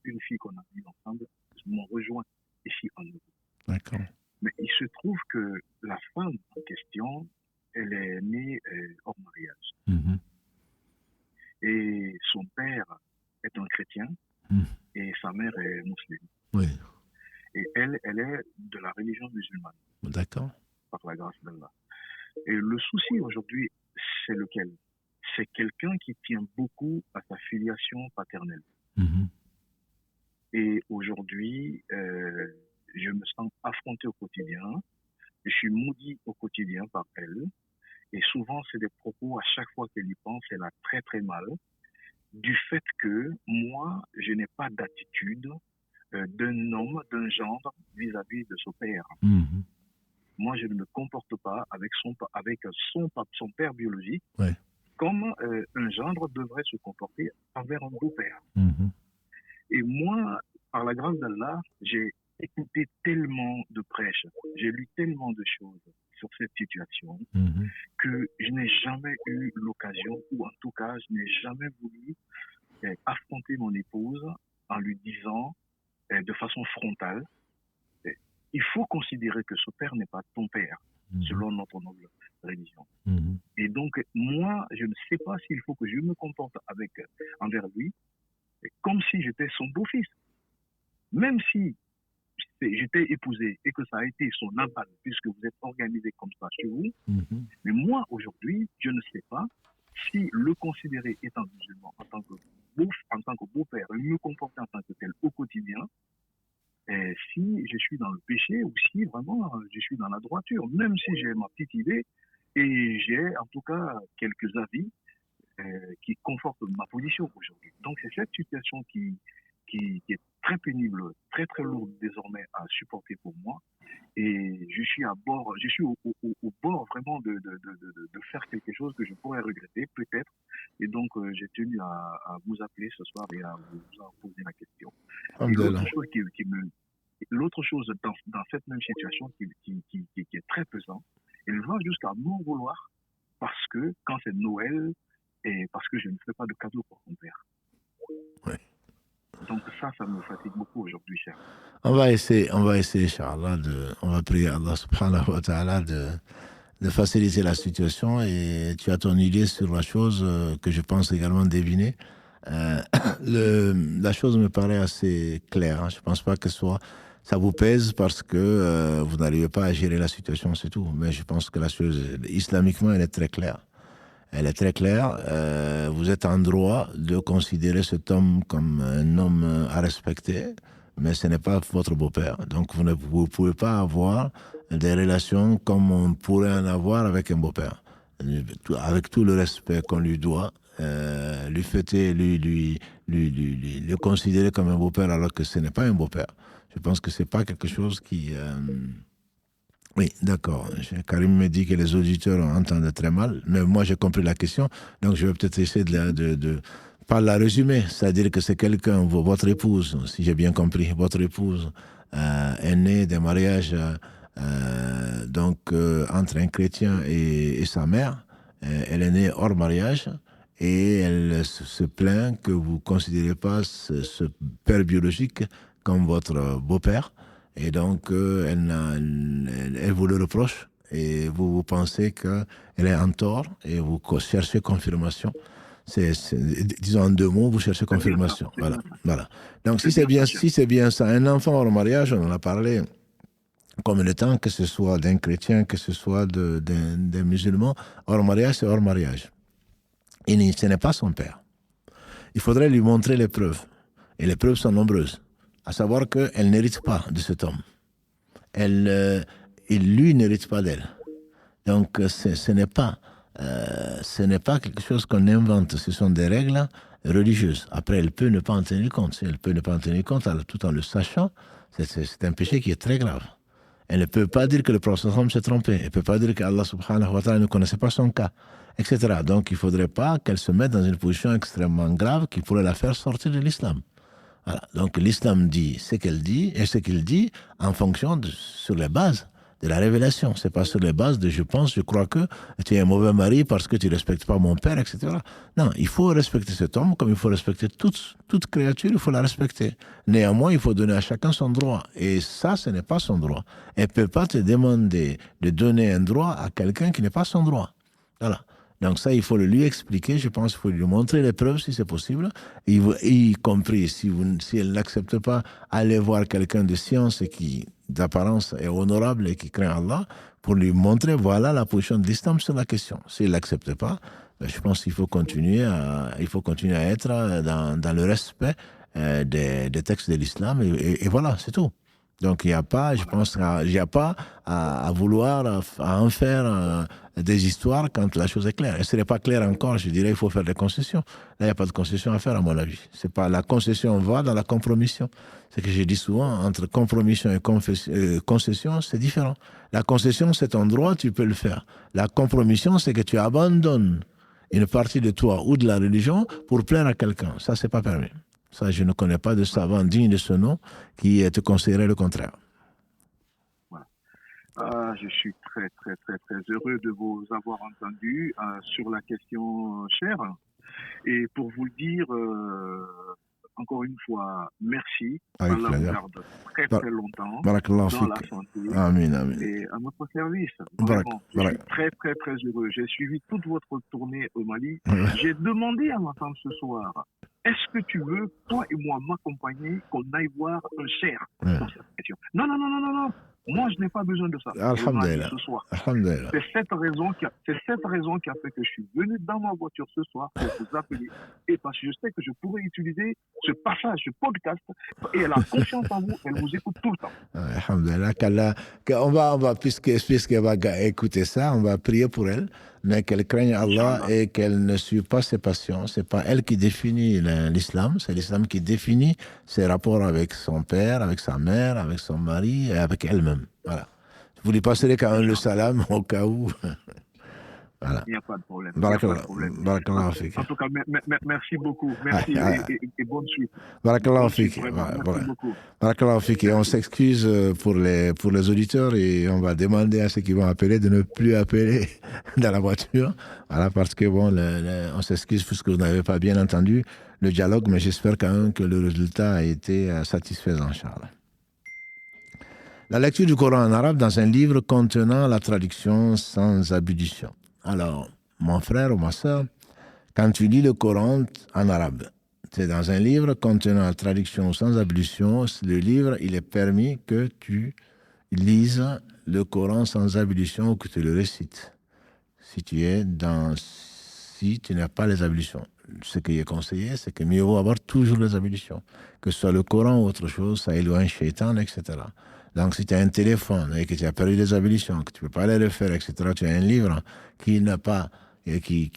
une fille qu'on a vue ensemble, m'ont rejoint ici en Europe. D'accord. Mais il se trouve que la femme en question, elle est née hors mariage. Et son père est un chrétien et sa mère est musulmane. Oui. Et elle est de la religion musulmane. D'accord. Par la grâce d'Allah. Et le souci aujourd'hui, c'est lequel? C'est quelqu'un qui tient beaucoup à sa filiation paternelle. Et aujourd'hui, je me sens affronté au quotidien. Je suis maudit au quotidien par elle. Et souvent, c'est des propos, à chaque fois qu'elle y pense, elle a très très mal. Du fait que moi, je n'ai pas d'attitude d'un homme, d'un gendre vis-à-vis de son père. Moi, je ne me comporte pas avec son père biologique comme un gendre devrait se comporter envers un beau-père. Et moi, par la grâce d'Allah, j'ai écouté tellement de prêches, j'ai lu tellement de choses sur cette situation que je n'ai jamais eu l'occasion, ou en tout cas, je n'ai jamais voulu affronter mon épouse en lui disant de façon frontale, il faut considérer que ce père n'est pas ton père, selon notre noble religion. Et donc, moi, je ne sais pas s'il faut que je me comporte envers lui comme si j'étais son beau-fils. Même si j'étais épousé et que ça a été son aval, puisque vous êtes organisé comme ça chez vous, mais moi, aujourd'hui, je ne sais pas si le considérer étant musulman en tant que beau-père, me comporter en tant que tel au quotidien, si je suis dans le péché ou si vraiment je suis dans la droiture, même si j'ai ma petite idée et j'ai en tout cas quelques avis qui confortent ma position aujourd'hui. Donc c'est cette situation qui est très pénible, très très lourde désormais à supporter pour moi, et je suis au bord vraiment de faire quelque chose que je pourrais regretter peut-être, et donc j'ai tenu à vous appeler ce soir et à vous poser la question. L'autre chose dans cette même situation qui est très pesante, elle va jusqu'à m'en vouloir parce que quand c'est Noël et parce que je ne fais pas de cadeau pour mon père. Ouais. Donc ça me fatigue beaucoup aujourd'hui, cher. On va essayer, Inch'Allah, on va prier Allah subhanahu wa ta'ala de faciliter la situation, et tu as ton idée sur la chose que je pense également deviner. La chose me paraît assez claire. Je ne pense pas que ça vous pèse parce que vous n'arrivez pas à gérer la situation, c'est tout. Mais je pense que la chose, islamiquement, elle est très claire. Elle est très claire. Vous êtes en droit de considérer cet homme comme un homme à respecter, mais ce n'est pas votre beau-père. Donc vous ne pouvez pas avoir des relations comme on pourrait en avoir avec un beau-père. Avec tout le respect qu'on lui doit, lui fêter, le considérer comme un beau-père alors que ce n'est pas un beau-père. Je pense que c'est pas quelque chose qui... Oui, d'accord. Karim me dit que les auditeurs entendent très mal, mais moi j'ai compris la question, donc je vais peut-être essayer de pas la résumer, c'est-à-dire que c'est quelqu'un, votre épouse, si j'ai bien compris, votre épouse est née d'un mariage entre un chrétien et sa mère. Elle est née hors mariage et elle se plaint que vous ne considérez pas ce père biologique comme votre beau-père. Et donc, elle vous le reproche et vous pensez qu'elle est en tort et vous cherchez confirmation. Disons en deux mots, vous cherchez confirmation. Voilà. Donc, si c'est bien ça, un enfant hors mariage, on en a parlé comme le temps, que ce soit d'un chrétien, que ce soit d'un musulman, hors mariage, c'est hors mariage. Et ce n'est pas son père. Il faudrait lui montrer les preuves. Et les preuves sont nombreuses. À savoir qu'elle n'hérite pas de cet homme. Lui n'hérite pas d'elle. Donc, ce n'est pas quelque chose qu'on invente. Ce sont des règles religieuses. Après, elle peut ne pas en tenir compte. Si elle peut ne pas en tenir compte, tout en le sachant, c'est un péché qui est très grave. Elle ne peut pas dire que le prophète s'est trompé. Elle ne peut pas dire qu'Allah subhanahu wa ta'ala ne connaissait pas son cas, etc. Donc, il ne faudrait pas qu'elle se mette dans une position extrêmement grave qui pourrait la faire sortir de l'islam. Voilà. Donc l'islam dit ce qu'elle dit et ce qu'il dit en fonction sur les bases de la révélation. C'est pas sur les bases de je crois que tu es un mauvais mari parce que tu respectes pas mon père, etc. Non, il faut respecter cet homme comme il faut respecter toute créature, il faut la respecter. Néanmoins, il faut donner à chacun son droit. Et ça, ce n'est pas son droit. Elle peut pas te demander de donner un droit à quelqu'un qui n'est pas son droit. Voilà. Donc ça, il faut le lui expliquer, je pense qu'il faut lui montrer les preuves si c'est possible, y compris si elle n'accepte pas, aller voir quelqu'un de science et qui, d'apparence, est honorable et qui craint Allah, pour lui montrer, voilà la position de l'islam sur la question. S'il n'accepte pas, je pense qu'il faut continuer à être dans le respect des textes de l'islam et voilà, c'est tout. Donc il n'y a pas, je pense, il n'y a pas à vouloir à en faire des histoires quand la chose est claire. Et ce n'est pas clair encore, je dirais, il faut faire des concessions. Là, il n'y a pas de concession à faire, à mon avis. C'est pas la concession va dans la compromission. C'est que je dis souvent, entre compromission et concession, c'est différent. La concession, c'est ton droit, tu peux le faire. La compromission, c'est que tu abandonnes une partie de toi ou de la religion pour plaire à quelqu'un. Ça, c'est pas permis. Ça, je ne connais pas de savant digne de ce nom qui te conseillerait le contraire. Voilà. Je suis très, très, très, très heureux de vous avoir entendu sur la question chère. Et pour vous le dire, encore une fois, merci. Avec Allah vous garde très, très longtemps dans la santé Amin. Et à notre service. Vraiment, je suis très, très, très heureux. J'ai suivi toute votre tournée au Mali. J'ai demandé à ma femme ce soir, est-ce que tu veux, toi et moi, m'accompagner, qu'on aille voir un cher dans cette question? Non. Moi, je n'ai pas besoin de ça. Alhamdulillah. Ce soir. Alhamdulillah. C'est cette raison qui a fait que je suis venu dans ma voiture ce soir pour vous appeler. Et parce que je sais que je pourrais utiliser ce passage, ce podcast. Et elle a confiance en vous, elle vous écoute tout le temps. Alhamdulillah. On va puisqu'elle va écouter ça, on va prier pour elle. Mais qu'elle craigne Allah et qu'elle ne suive pas ses passions. C'est pas elle qui définit l'islam, c'est l'islam qui définit ses rapports avec son père, avec sa mère, avec son mari et avec elle-même. Voilà. Vous lui passerez quand même le salam au cas où. Voilà. Il n'y a pas de problème. Barakallahu fik. En tout cas, merci beaucoup. Merci et bonne suite. Barakallahu fik. Merci beaucoup. Barakallahu fik. Et on s'excuse pour les auditeurs et on va demander à ceux qui vont appeler de ne plus appeler dans la voiture. Voilà, parce que bon, on s'excuse puisque vous n'avez pas bien entendu le dialogue, mais j'espère quand même que le résultat a été satisfaisant, Charles. La lecture du Coran en arabe dans un livre contenant la traduction sans ablution. Alors, mon frère ou ma soeur, quand tu lis le Coran en arabe, c'est dans un livre contenant la traduction sans ablution, le livre, il est permis que tu lises le Coran sans ablution ou que tu le récites. Si tu n'as pas les ablutions. Ce qui est conseillé, c'est que mieux vaut avoir toujours les ablutions. Que ce soit le Coran ou autre chose, ça éloigne Shaitan, etc. Donc, si tu as un téléphone et que tu as perdu les ablutions, que tu ne peux pas les refaire, etc., tu as un livre qui n'a pas, qui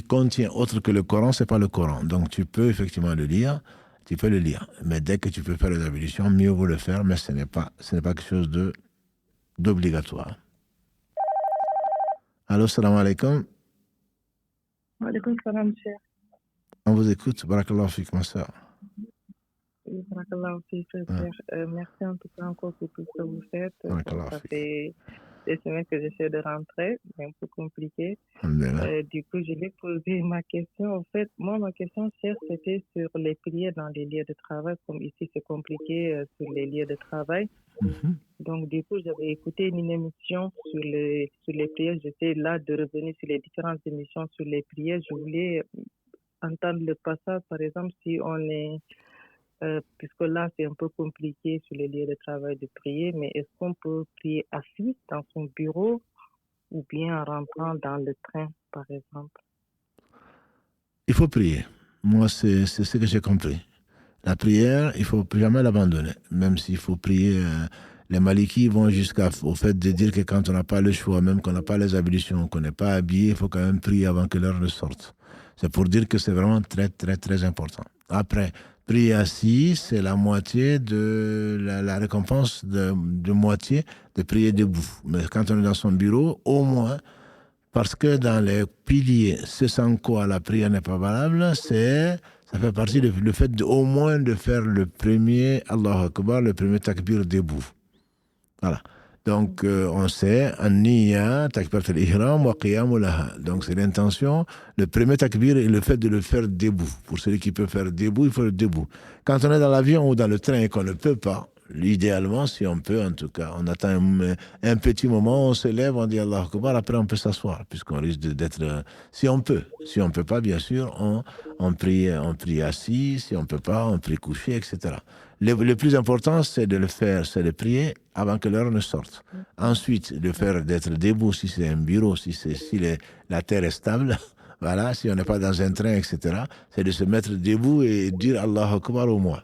contient autre que le Coran, ce n'est pas le Coran. Donc, tu peux effectivement le lire, tu peux le lire. Mais dès que tu peux faire les ablutions, mieux vaut le faire, mais ce n'est pas quelque chose d'obligatoire. Allô, salam alaikum. Wa alaikum salam, cher. On vous écoute. Barakallahu fik, ma soeur. Barakallahu fik, frère. Merci en tout cas encore pour tout ce que vous faites. Ça fait des semaines que j'essaie de rentrer, c'est un peu compliqué. Du coup, je vais poser ma question. En fait, moi, ma question, cher, c'était sur les prières dans les lieux de travail. Comme ici, c'est compliqué sur les lieux de travail. Donc, du coup, j'avais écouté une émission sur les prières. J'essaie là de revenir sur les différentes émissions sur les prières. Je voulais entendre le passage, par exemple, si on est... puisque là, c'est un peu compliqué sur les lieux de travail de prier, mais est-ce qu'on peut prier assis dans son bureau ou bien en rentrant dans le train, par exemple? Il faut prier. Moi, c'est ce que j'ai compris. La prière, il ne faut jamais l'abandonner. Même s'il faut prier, les malikis vont jusqu'au fait de dire que quand on n'a pas le choix, même qu'on n'a pas les ablutions, qu'on n'est pas habillé, il faut quand même prier avant que l'heure ne sorte. C'est pour dire que c'est vraiment très, très, très important. Après, prier assis, c'est la moitié de la récompense de moitié de prier debout. Mais quand on est dans son bureau, au moins, parce que dans les piliers, ce sans quoi la prière n'est pas valable, ça fait partie du fait au moins de faire le premier Allahu Akbar, le premier takbir debout. Voilà. Donc, on sait, an-niyya, takbirat al-ihram wa qiyamu laha. Donc, c'est l'intention. Le premier takbir est le fait de le faire debout. Pour celui qui peut faire debout, il faut le debout. Quand on est dans l'avion ou dans le train et qu'on ne peut pas, Idéalement, si on peut, en tout cas, on attend un petit moment, on se lève, on dit Allah Akbar, après on peut s'asseoir, puisqu'on risque d'être... Si on peut. Si on ne peut pas, bien sûr, on prie assis. Si on ne peut pas, on prie couché, etc. Le plus important, c'est de le faire, c'est de prier avant que l'heure ne sorte. Ensuite, de faire d'être debout si c'est un bureau, si la terre est stable. Voilà, si on n'est pas dans un train, etc., c'est de se mettre debout et dire Allah Akbar au moins.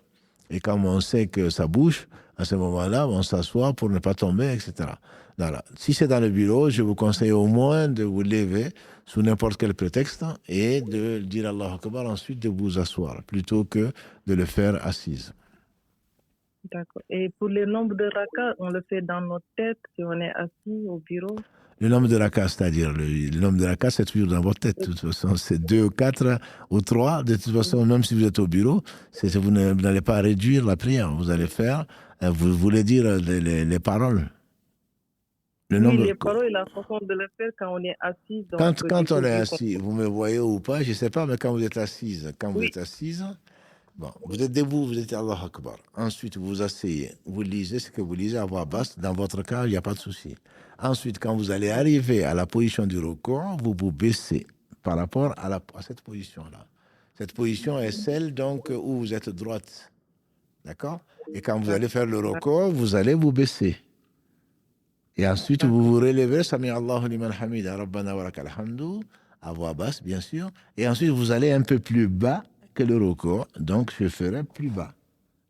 Et quand on sait que ça bouge, à ce moment-là, on s'assoit pour ne pas tomber, etc. Voilà. Si c'est dans le bureau, je vous conseille au moins de vous lever sous n'importe quel prétexte et de dire Allah Akbar, ensuite de vous asseoir, plutôt que de le faire assise. D'accord. Et pour le nombre de rakas, on le fait dans notre tête si on est assis au bureau? Le nombre de rakas, c'est-à-dire le nombre de rakas, c'est toujours dans votre tête. De toute façon, c'est 2, 4 ou 3. De toute façon, même si vous êtes au bureau, vous n'allez pas réduire la prière. Vous allez faire, vous voulez dire les paroles. Les paroles et la façon de le faire quand on est assis. Donc, quand on est assis, vous me voyez ou pas, je ne sais pas, mais quand vous êtes assise, bon, vous êtes debout, vous êtes Allah Akbar. Ensuite, vous vous asseyez, vous lisez ce que vous lisez à voix basse. Dans votre cas, il n'y a pas de souci. Ensuite, quand vous allez arriver à la position du recours, vous vous baissez par rapport à cette position-là. Cette position est celle donc où vous êtes droite. D'accord? Et quand vous allez faire le recours, vous allez vous baisser. Et ensuite, vous vous relevez, Sami Allahu liman hamida, Rabbana wa lakal hamdu, à voix basse, bien sûr. Et ensuite, vous allez un peu plus bas que le recours. Donc, je ferai plus bas.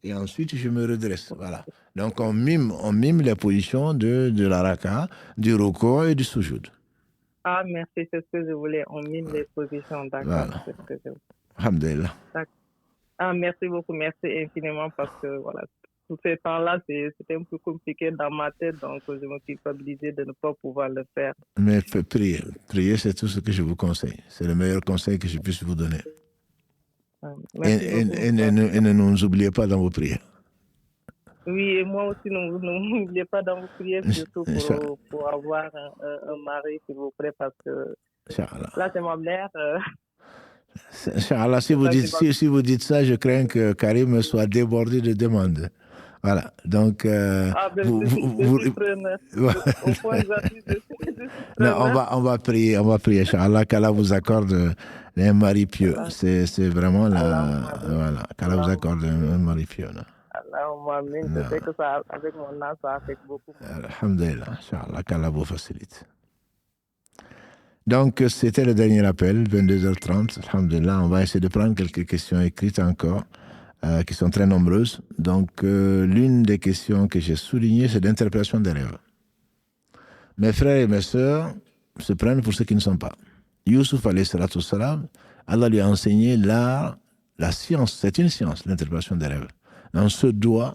Et ensuite, je me redresse. Voilà. Donc, on mime les positions de la raka, du recours et du sujoud. Ah, merci, c'est ce que je voulais. On mime les positions, d'accord. Voilà. C'est ce que je voulais. Alhamdulillah. Ah, merci beaucoup, merci infiniment parce que, voilà, tout ce temps-là, c'était un peu compliqué dans ma tête, donc je me culpabilisais de ne pas pouvoir le faire. Mais prier, c'est tout ce que je vous conseille. C'est le meilleur conseil que je puisse vous donner. Et ne nous oubliez pas dans vos prières. Oui, et moi aussi, ne m'oubliez pas dans vos prières, surtout pour avoir un mari, s'il vous plaît, parce que là, c'est ma mère. Inch'Allah, si vous dites ça, je crains que Karim soit débordé de demandes. Voilà, donc... on va prier, Inch'Allah, qu'Allah vous accorde un mari pieux. C'est vraiment voilà, qu'Allah vous accorde un mari pieux. Je sais que ça, avec mon âge, ça affecte beaucoup. Alhamdulillah, Inch'Allah, qu'Allah vous facilite. Donc, c'était le dernier appel, 22h30. Alhamdulillah, on va essayer de prendre quelques questions écrites encore, qui sont très nombreuses. Donc, l'une des questions que j'ai soulignées, c'est l'interprétation des rêves. Mes frères et mes sœurs se prennent pour ceux qui ne sont pas. Youssouf, alayhi salatu wassalam, Allah lui a enseigné la science, c'est une science, l'interprétation des rêves. On se doit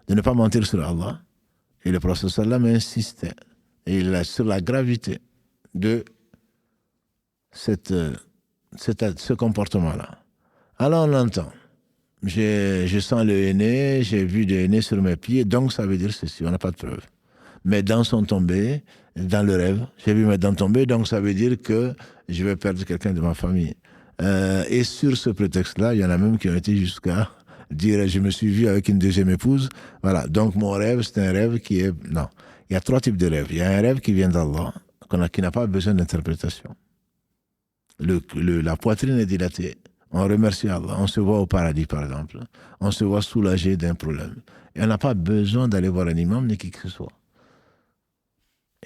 de ne pas mentir sur Allah. Et le prophète sallam insistait sur la gravité de ce comportement-là. Alors on l'entend. Je sens le henné, j'ai vu des henné sur mes pieds, donc ça veut dire ceci, on n'a pas de preuve. Mes dents sont tombées dans le rêve, j'ai vu mes dents tomber, donc ça veut dire que je vais perdre quelqu'un de ma famille. Et sur ce prétexte-là, il y en a même qui ont été jusqu'à dire je me suis vu avec une deuxième épouse. Voilà, donc mon rêve, c'est un rêve qui est... Non, il y a 3 types de rêves. Il y a un rêve qui vient d'Allah, qui n'a pas besoin d'interprétation. La poitrine est dilatée, on remercie Allah, on se voit au paradis par exemple, on se voit soulagé d'un problème. Et on n'a pas besoin d'aller voir un imam ni qui que ce soit.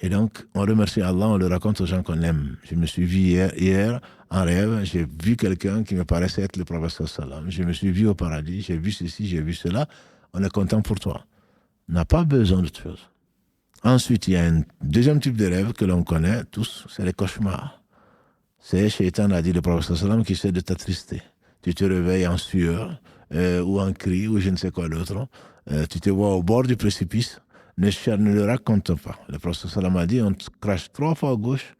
Et donc, on remercie Allah, on le raconte aux gens qu'on aime. Je me suis vu hier en rêve, j'ai vu quelqu'un qui me paraissait être le prophète sallam. Je me suis vu au paradis, j'ai vu ceci, j'ai vu cela. On est content pour toi. On n'a pas besoin d'autre chose. Ensuite, il y a un deuxième type de rêve que l'on connaît tous, c'est les cauchemars. C'est Shaitan a dit le prophète sallam qui essaie de t'attrister. Tu te réveilles en sueur, ou en cri, ou je ne sais quoi d'autre. Tu te vois au bord du précipice. Ne le raconte pas. Le prophète sallam a dit, on te crache 3 fois à gauche,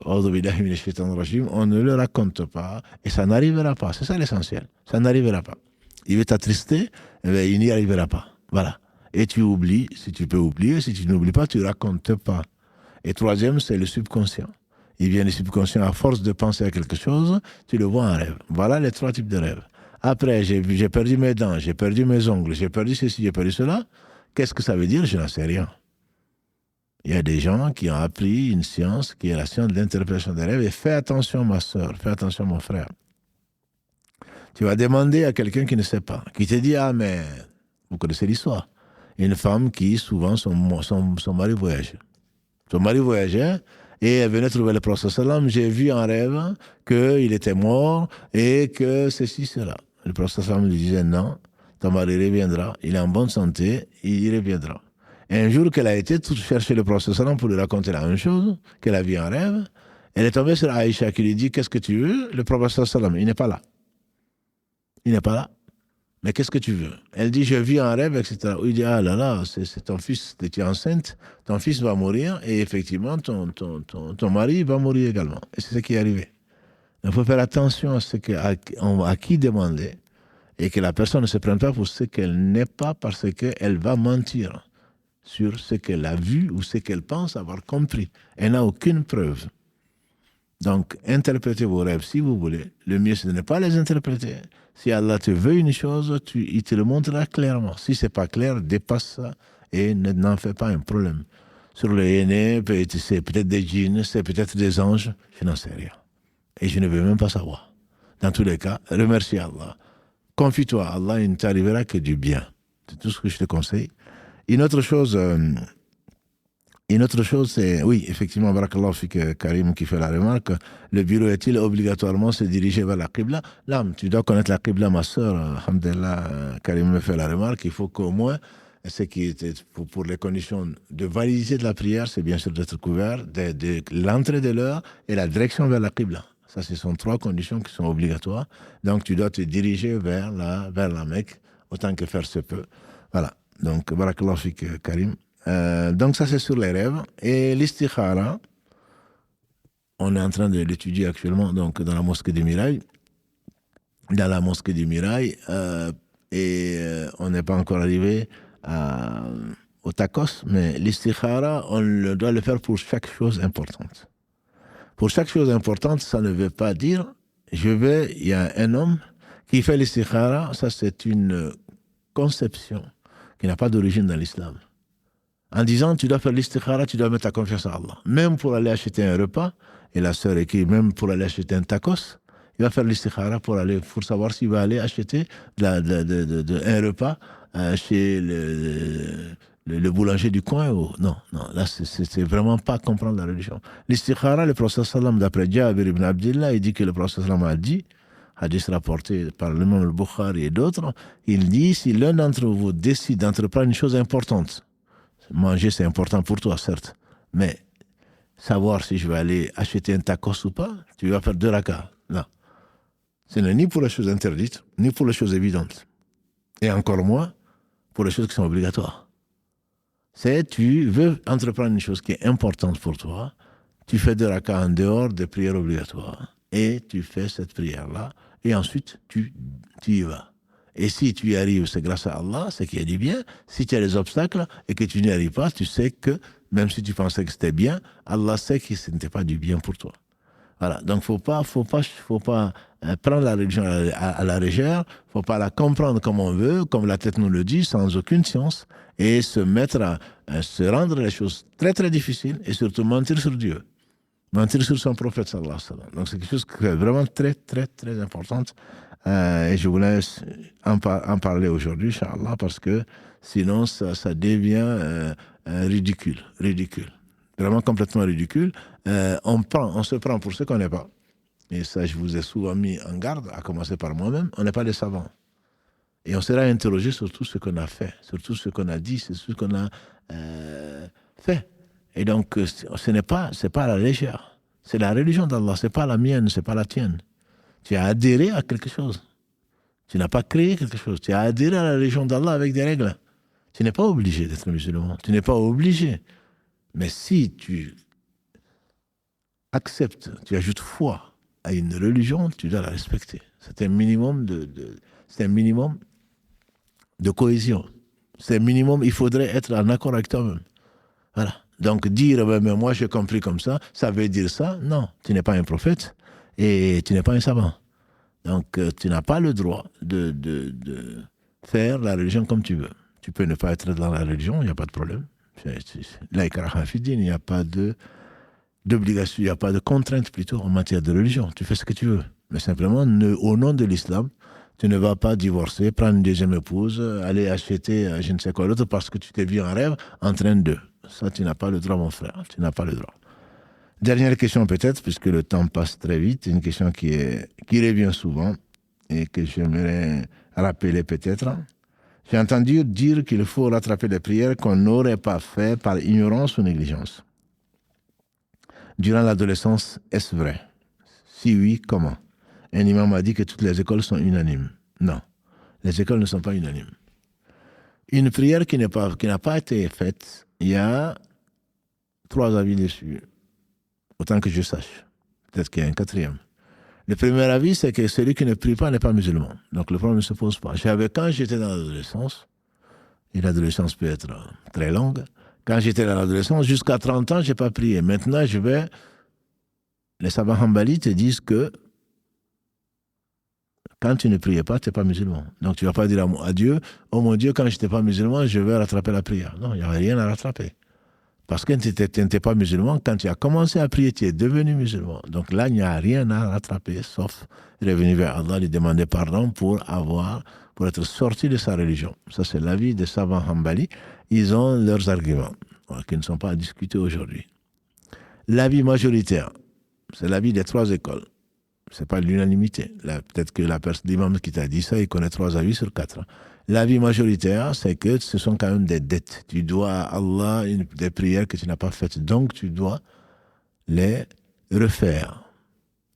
on ne le raconte pas, et ça n'arrivera pas. C'est ça l'essentiel. Ça n'arrivera pas. Il veut t'attrister, il n'y arrivera pas. Voilà. Et tu oublies, si tu peux oublier, si tu n'oublies pas, tu ne racontes pas. Et troisième, c'est le subconscient. Il vient du subconscient à force de penser à quelque chose, tu le vois en rêve. Voilà les 3 types de rêves. Après, j'ai perdu mes dents, j'ai perdu mes ongles, j'ai perdu ceci, j'ai perdu cela. Qu'est-ce que ça veut dire? Je n'en sais rien. Il y a des gens qui ont appris une science qui est la science de l'interprétation des rêves. Et fais attention, ma soeur, fais attention, mon frère. Tu vas demander à quelqu'un qui ne sait pas, qui te dit, ah, mais vous connaissez l'histoire. Une femme qui, souvent, son mari voyageait. Son mari voyageait et elle venait trouver le prophète sallam. J'ai vu en rêve qu'il était mort et que ceci, cela. Le prophète sallam lui disait, non, ton mari reviendra, il est en bonne santé, il reviendra. Et un jour qu'elle a été chercher le prophète sallam pour lui raconter la même chose qu'elle a vu en rêve, elle est tombée sur Aïcha qui lui dit, qu'est-ce que tu veux? Le prophète sallam, il n'est pas là. Il n'est pas là. Mais qu'est-ce que tu veux? Elle dit, je vis en rêve, etc. Il dit, ah là là, c'est ton fils, tu es enceinte, ton fils va mourir, et effectivement, ton mari va mourir également. Et c'est ce qui est arrivé. Il faut faire attention à qui demander, et que la personne ne se prenne pas pour ce qu'elle n'est pas, parce qu'elle va mentir sur ce qu'elle a vu ou ce qu'elle pense avoir compris. Elle n'a aucune preuve. Donc, interprétez vos rêves si vous voulez. Le mieux, c'est de ne pas les interpréter. Si Allah te veut une chose, il te le montrera clairement. Si ce n'est pas clair, dépasse ça et n'en fais pas un problème. Sur le aîné, c'est peut-être des djinns, c'est peut-être des anges, je n'en sais rien. Et je ne veux même pas savoir. Dans tous les cas, remercie Allah. Confie-toi à Allah, il ne t'arrivera que du bien. C'est tout ce que je te conseille. Une autre chose, c'est, oui, effectivement, Barakallahu fik Karim qui fait la remarque, le bureau est-il obligatoirement se diriger vers la Qibla? Là, tu dois connaître la Qibla, ma soeur, alhamdulillah, Karim me fait la remarque, il faut qu'au moins, ce qui est pour les conditions de validité de la prière, c'est bien sûr d'être couvert, de l'entrée de l'heure et la direction vers la Qibla. Ça, ce sont 3 conditions qui sont obligatoires. Donc, tu dois te diriger vers la Mecque, autant que faire se peut. Voilà. Donc, Barakallahu fik Karim. Donc ça c'est sur les rêves. Et l'istikhara, on est en train de l'étudier actuellement donc dans la mosquée du Mirail. On n'est pas encore arrivé au tacos, mais l'istikhara, on doit le faire pour chaque chose importante. Pour chaque chose importante, ça ne veut pas dire il y a un homme qui fait l'istikhara, ça c'est une conception qui n'a pas d'origine dans l'islam. En disant, tu dois faire l'istikhara, tu dois mettre ta confiance à Allah. Même pour aller acheter un repas, et la sœur écrit, même pour aller acheter un tacos, il va faire l'istikhara pour savoir s'il va aller acheter un repas chez le boulanger du coin. Non, là, c'est vraiment pas comprendre la religion. L'istikhara, le prophète sallam, d'après Jabir ibn Abdillah, il dit que le prophète sallam a dit, hadith rapporté par le même Bukhari et d'autres, il dit, si l'un d'entre vous décide d'entreprendre une chose importante, manger, c'est important pour toi, certes. Mais savoir si je vais aller acheter un tacos ou pas, tu vas faire 2 rakas. Non. Ce n'est ni pour les choses interdites, ni pour les choses évidentes. Et encore moins pour les choses qui sont obligatoires. Tu veux entreprendre une chose qui est importante pour toi, tu fais 2 rakas en dehors des prières obligatoires. Et tu fais cette prière-là, et ensuite tu y vas. Et si tu y arrives, c'est grâce à Allah, c'est qu'il y a du bien. Si tu as des obstacles et que tu n'y arrives pas, tu sais que, même si tu pensais que c'était bien, Allah sait que ce n'était pas du bien pour toi. Voilà. Donc, faut pas prendre la religion à la légère, faut pas la comprendre comme on veut, comme la tête nous le dit, sans aucune science, et se rendre les choses très très difficiles, et surtout mentir sur Dieu. Mentir sur son prophète, sallallahu alayhi wa sallam. Donc, c'est quelque chose qui est vraiment très très très importante. Et je voulais en parler aujourd'hui, Inch'Allah, parce que sinon ça devient ridicule. Vraiment complètement ridicule. On se prend pour ce qu'on n'est pas. Et ça, je vous ai souvent mis en garde, à commencer par moi-même. On n'est pas des savants. Et on sera interrogé sur tout ce qu'on a fait, sur tout ce qu'on a dit, sur ce qu'on a fait. Et donc, c'est pas à la légère. C'est la religion d'Allah, c'est pas la mienne, c'est pas la tienne. Tu as adhéré à quelque chose. Tu n'as pas créé quelque chose. Tu as adhéré à la religion d'Allah avec des règles. Tu n'es pas obligé d'être musulman. Tu n'es pas obligé. Mais si tu acceptes, tu ajoutes foi à une religion, tu dois la respecter. C'est un minimum de cohésion. C'est un minimum, il faudrait être en accord avec toi-même. Voilà. Donc dire, mais moi j'ai compris comme ça veut dire ça. Non, tu n'es pas un prophète et tu n'es pas un savant. Donc, tu n'as pas le droit de faire la religion comme tu veux. Tu peux ne pas être dans la religion, il n'y a pas de problème. La ikraha fi din, il n'y a pas d'obligation, il n'y a pas de contrainte plutôt en matière de religion. Tu fais ce que tu veux. Mais simplement, au nom de l'islam, tu ne vas pas divorcer, prendre une deuxième épouse, aller acheter je ne sais quoi d'autre parce que tu t'es vu en rêve en train de. Ça, tu n'as pas le droit, mon frère. Tu n'as pas le droit. Dernière question peut-être, puisque le temps passe très vite. Une question qui revient souvent et que j'aimerais rappeler peut-être. J'ai entendu dire qu'il faut rattraper les prières qu'on n'aurait pas fait par ignorance ou négligence. Durant l'adolescence, est-ce vrai? Si oui, comment? Un imam m'a dit que toutes les écoles sont unanimes. Non, les écoles ne sont pas unanimes. Une prière qui n'a pas été faite, il y a 3 avis dessus, autant que je sache. Peut-être qu'il y a un 4e. Le premier avis, c'est que celui qui ne prie pas n'est pas musulman. Donc le problème ne se pose pas. Quand j'étais dans l'adolescence, et l'adolescence peut être très longue, quand j'étais dans l'adolescence, jusqu'à 30 ans, je n'ai pas prié. Maintenant, les savants hanbali te disent que quand tu ne priais pas, tu n'es pas musulman. Donc tu ne vas pas dire à Dieu, oh mon Dieu, quand je n'étais pas musulman, je vais rattraper la prière. Non, il n'y a rien à rattraper. Parce que tu n'étais pas musulman, quand tu as commencé à prier, tu es devenu musulman. Donc là, il n'y a rien à rattraper, sauf revenir vers Allah, lui demander pardon pour être sorti de sa religion. Ça, c'est l'avis des savants hanbali. Ils ont leurs arguments, qui ne sont pas à discuter aujourd'hui. L'avis majoritaire, c'est l'avis des 3 écoles. Ce n'est pas l'unanimité. Peut-être que l'imam qui t'a dit ça, il connaît 3 avis sur 4. L'avis majoritaire, c'est que ce sont quand même des dettes. Tu dois à Allah des prières que tu n'as pas faites. Donc, tu dois les refaire.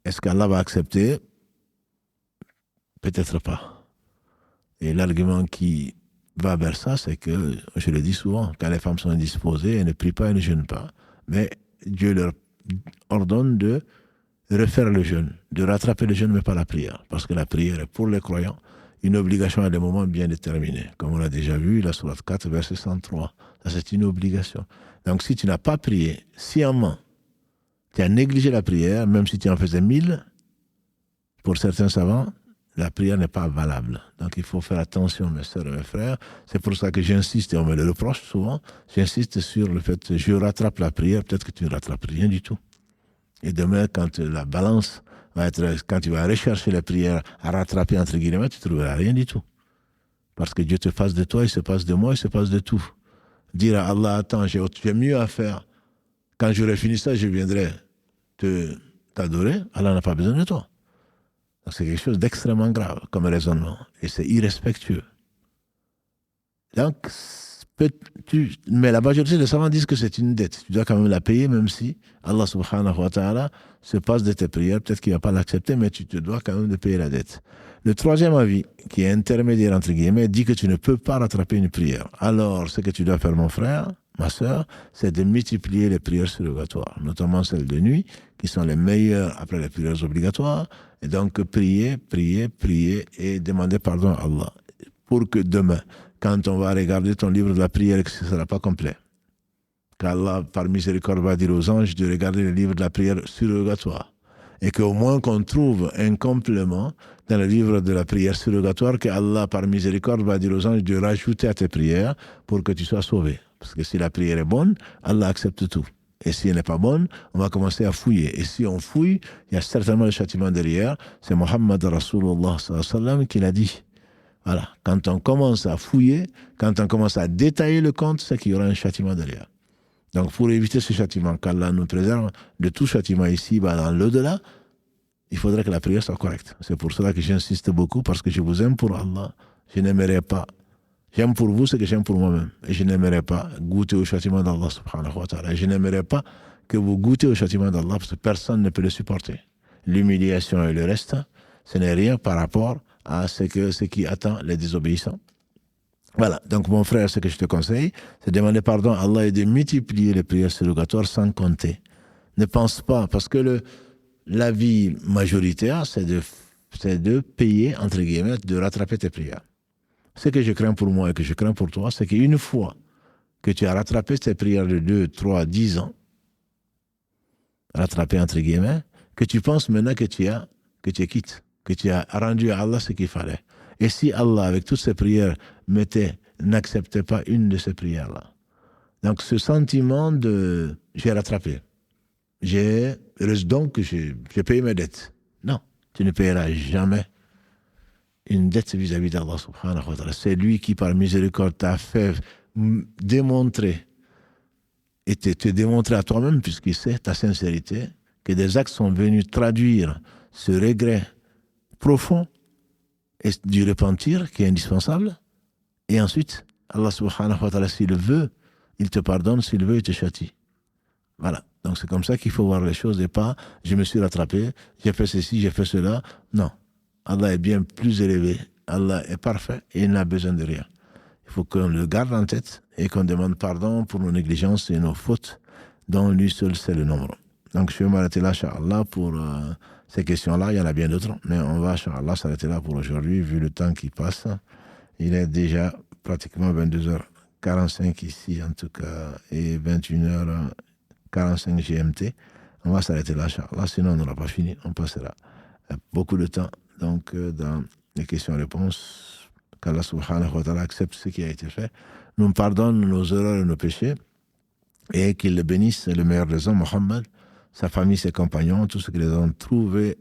Est-ce qu'Allah va accepter? Peut-être pas. Et l'argument qui va vers ça, c'est que, je le dis souvent, quand les femmes sont indisposées, elles ne prient pas, elles ne jeûnent pas. Mais Dieu leur ordonne de refaire le jeûne, de rattraper le jeûne, mais pas la prière. Parce que la prière est pour les croyants une obligation à des moments bien déterminés. Comme on l'a déjà vu, la sourate 4, verset 103. Ça, c'est une obligation. Donc, si tu n'as pas prié sciemment, tu as négligé la prière, même si tu en faisais 1000, pour certains savants, la prière n'est pas valable. Donc, il faut faire attention, mes sœurs et mes frères. C'est pour ça que j'insiste, et on me le reproche souvent, j'insiste sur le fait que je rattrape la prière, peut-être que tu ne rattrapes rien du tout. Et demain, quand la balance quand tu vas rechercher la prière à rattraper, entre guillemets, tu ne trouveras rien du tout. Parce que Dieu te passe de toi, il se passe de moi, il se passe de tout. Dire à Allah, attends, j'ai mieux à faire. Quand j'aurai fini ça, je viendrai t'adorer. Allah n'a pas besoin de toi. Donc c'est quelque chose d'extrêmement grave comme raisonnement. Et c'est irrespectueux. Donc, mais la majorité des savants disent que c'est une dette. Tu dois quand même la payer, même si Allah subhanahu wa ta'ala se passe de tes prières. Peut-être qu'il ne va pas l'accepter, mais tu te dois quand même de payer la dette. Le 3e avis, qui est intermédiaire entre guillemets, dit que tu ne peux pas rattraper une prière. Alors, ce que tu dois faire, mon frère, ma sœur, c'est de multiplier les prières surrogatoires, notamment celles de nuit, qui sont les meilleures après les prières obligatoires. Et donc, prier et demander pardon à Allah. Pour que demain, quand on va regarder ton livre de la prière, que ce ne sera pas complet. Qu'Allah, par miséricorde, va dire aux anges de regarder le livre de la prière surrogatoire. Et qu'au moins qu'on trouve un complément dans le livre de la prière surrogatoire, qu'Allah, par miséricorde, va dire aux anges de rajouter à tes prières pour que tu sois sauvé. Parce que si la prière est bonne, Allah accepte tout. Et si elle n'est pas bonne, on va commencer à fouiller. Et si on fouille, il y a certainement le châtiment derrière. C'est Muhammad Rasulullah sallallahu alayhi wa sallam qui l'a dit. Voilà, quand on commence à fouiller, quand on commence à détailler le compte, c'est qu'il y aura un châtiment derrière. Donc pour éviter ce châtiment, qu'Allah nous préserve de tout châtiment ici, dans l'au-delà, il faudrait que la prière soit correcte. C'est pour cela que j'insiste beaucoup, parce que je vous aime pour Allah. Je n'aimerais pas, j'aime pour vous ce que j'aime pour moi-même. Et je n'aimerais pas goûter au châtiment d'Allah subhanahu wa ta'ala. Je n'aimerais pas que vous goûtez au châtiment d'Allah, parce que personne ne peut le supporter. L'humiliation et le reste, ce n'est rien par rapport à ce qui attend les désobéissants. Voilà, donc mon frère, ce que je te conseille, c'est de demander pardon à Allah et de multiplier les prières surrogatoires sans compter. Ne pense pas, parce que l'avis majoritaire, c'est de payer, entre guillemets, de rattraper tes prières. Ce que je crains pour moi et que je crains pour toi, c'est qu'une fois que tu as rattrapé tes prières de 2, 3, 10 ans, rattrapé entre guillemets, que tu penses maintenant que tu es quitte. que tu as rendu à Allah ce qu'il fallait. Et si Allah, avec toutes ses prières, n'acceptait pas une de ces prières-là. Donc ce sentiment de j'ai rattrapé, donc j'ai payé mes dettes. Non, tu ne payeras jamais une dette vis-à-vis d'Allah subhanahu wa ta'ala. C'est lui qui, par miséricorde, t'a fait démontrer et te démontrer à toi-même, puisqu'il sait ta sincérité, que des actes sont venus traduire ce regret profond et du repentir qui est indispensable. Et ensuite, Allah subhanahu wa ta'ala, s'il veut, il te pardonne, s'il veut, il te châtie. Voilà. Donc c'est comme ça qu'il faut voir les choses et pas je me suis rattrapé, j'ai fait ceci, j'ai fait cela. Non. Allah est bien plus élevé. Allah est parfait et il n'a besoin de rien. Il faut qu'on le garde en tête et qu'on demande pardon pour nos négligences et nos fautes dont lui seul sait le nombre. Donc je vais m'arrêter là, Inch'Allah, pour ces questions-là. Il y en a bien d'autres, mais on va, Inch'Allah, s'arrêter là pour aujourd'hui, vu le temps qui passe. Il est déjà pratiquement 22h45 ici, en tout cas, et 21h45 GMT. On va s'arrêter là, Inch'Allah, sinon on n'aura pas fini, on passera beaucoup de temps donc, dans les questions-réponses. Qu'Allah subhanahu wa ta'ala accepte ce qui a été fait, nous pardonne nos erreurs et nos péchés, et qu'il le bénisse, le meilleur des hommes, Mohammed, sa famille, ses compagnons, tous ceux qui les ont trouvés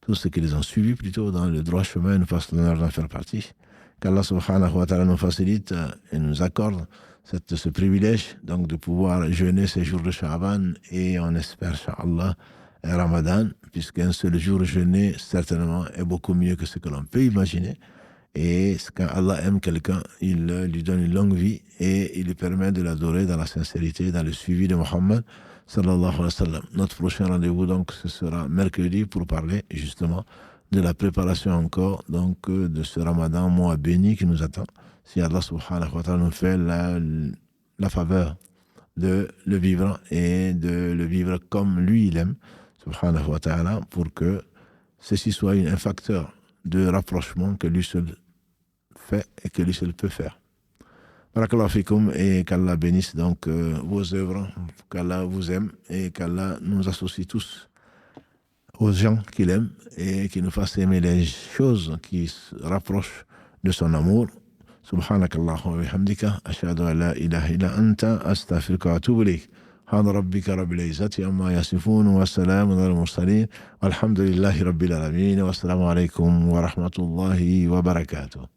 tous ceux qui les ont suivis plutôt dans le droit chemin, nous fasse l'honneur d'en faire partie. Qu'Allah subhanahu wa ta'ala nous facilite et nous accorde ce privilège donc de pouvoir jeûner ces jours de Sha'ban, et on espère, Inch'Allah, Ramadan, puisqu'un seul jour jeûné, certainement, est beaucoup mieux que ce que l'on peut imaginer. Et quand Allah aime quelqu'un, il lui donne une longue vie et il lui permet de l'adorer dans la sincérité, dans le suivi de Mohammed sallallahu alayhi wa sallam. Notre prochain rendez-vous, donc, ce sera mercredi pour parler justement de la préparation encore donc, de ce Ramadan, mois béni qui nous attend. Si Allah subhanahu wa ta'ala nous fait la faveur de le vivre et de le vivre comme lui il aime, subhanahu wa ta'ala, pour que ceci soit un facteur de rapprochement que lui seul fait et que lui seul peut faire. Barakallahu fikoum, et qu'Allah bénisse donc vos œuvres, qu'Allah vous aime et qu'Allah nous associe tous aux gens qu'il aime et qu'il nous fasse aimer les choses qui se rapprochent de son amour. Subhanakallahumma wa bihamdika, ashhadu an la ilaha illa anta, astaghfiruka wa atubu ilayk. سبحان ربك رب العزة عما يصفون وسلام على المرسلين والحمد لله رب العالمين والسلام عليكم ورحمة الله وبركاته.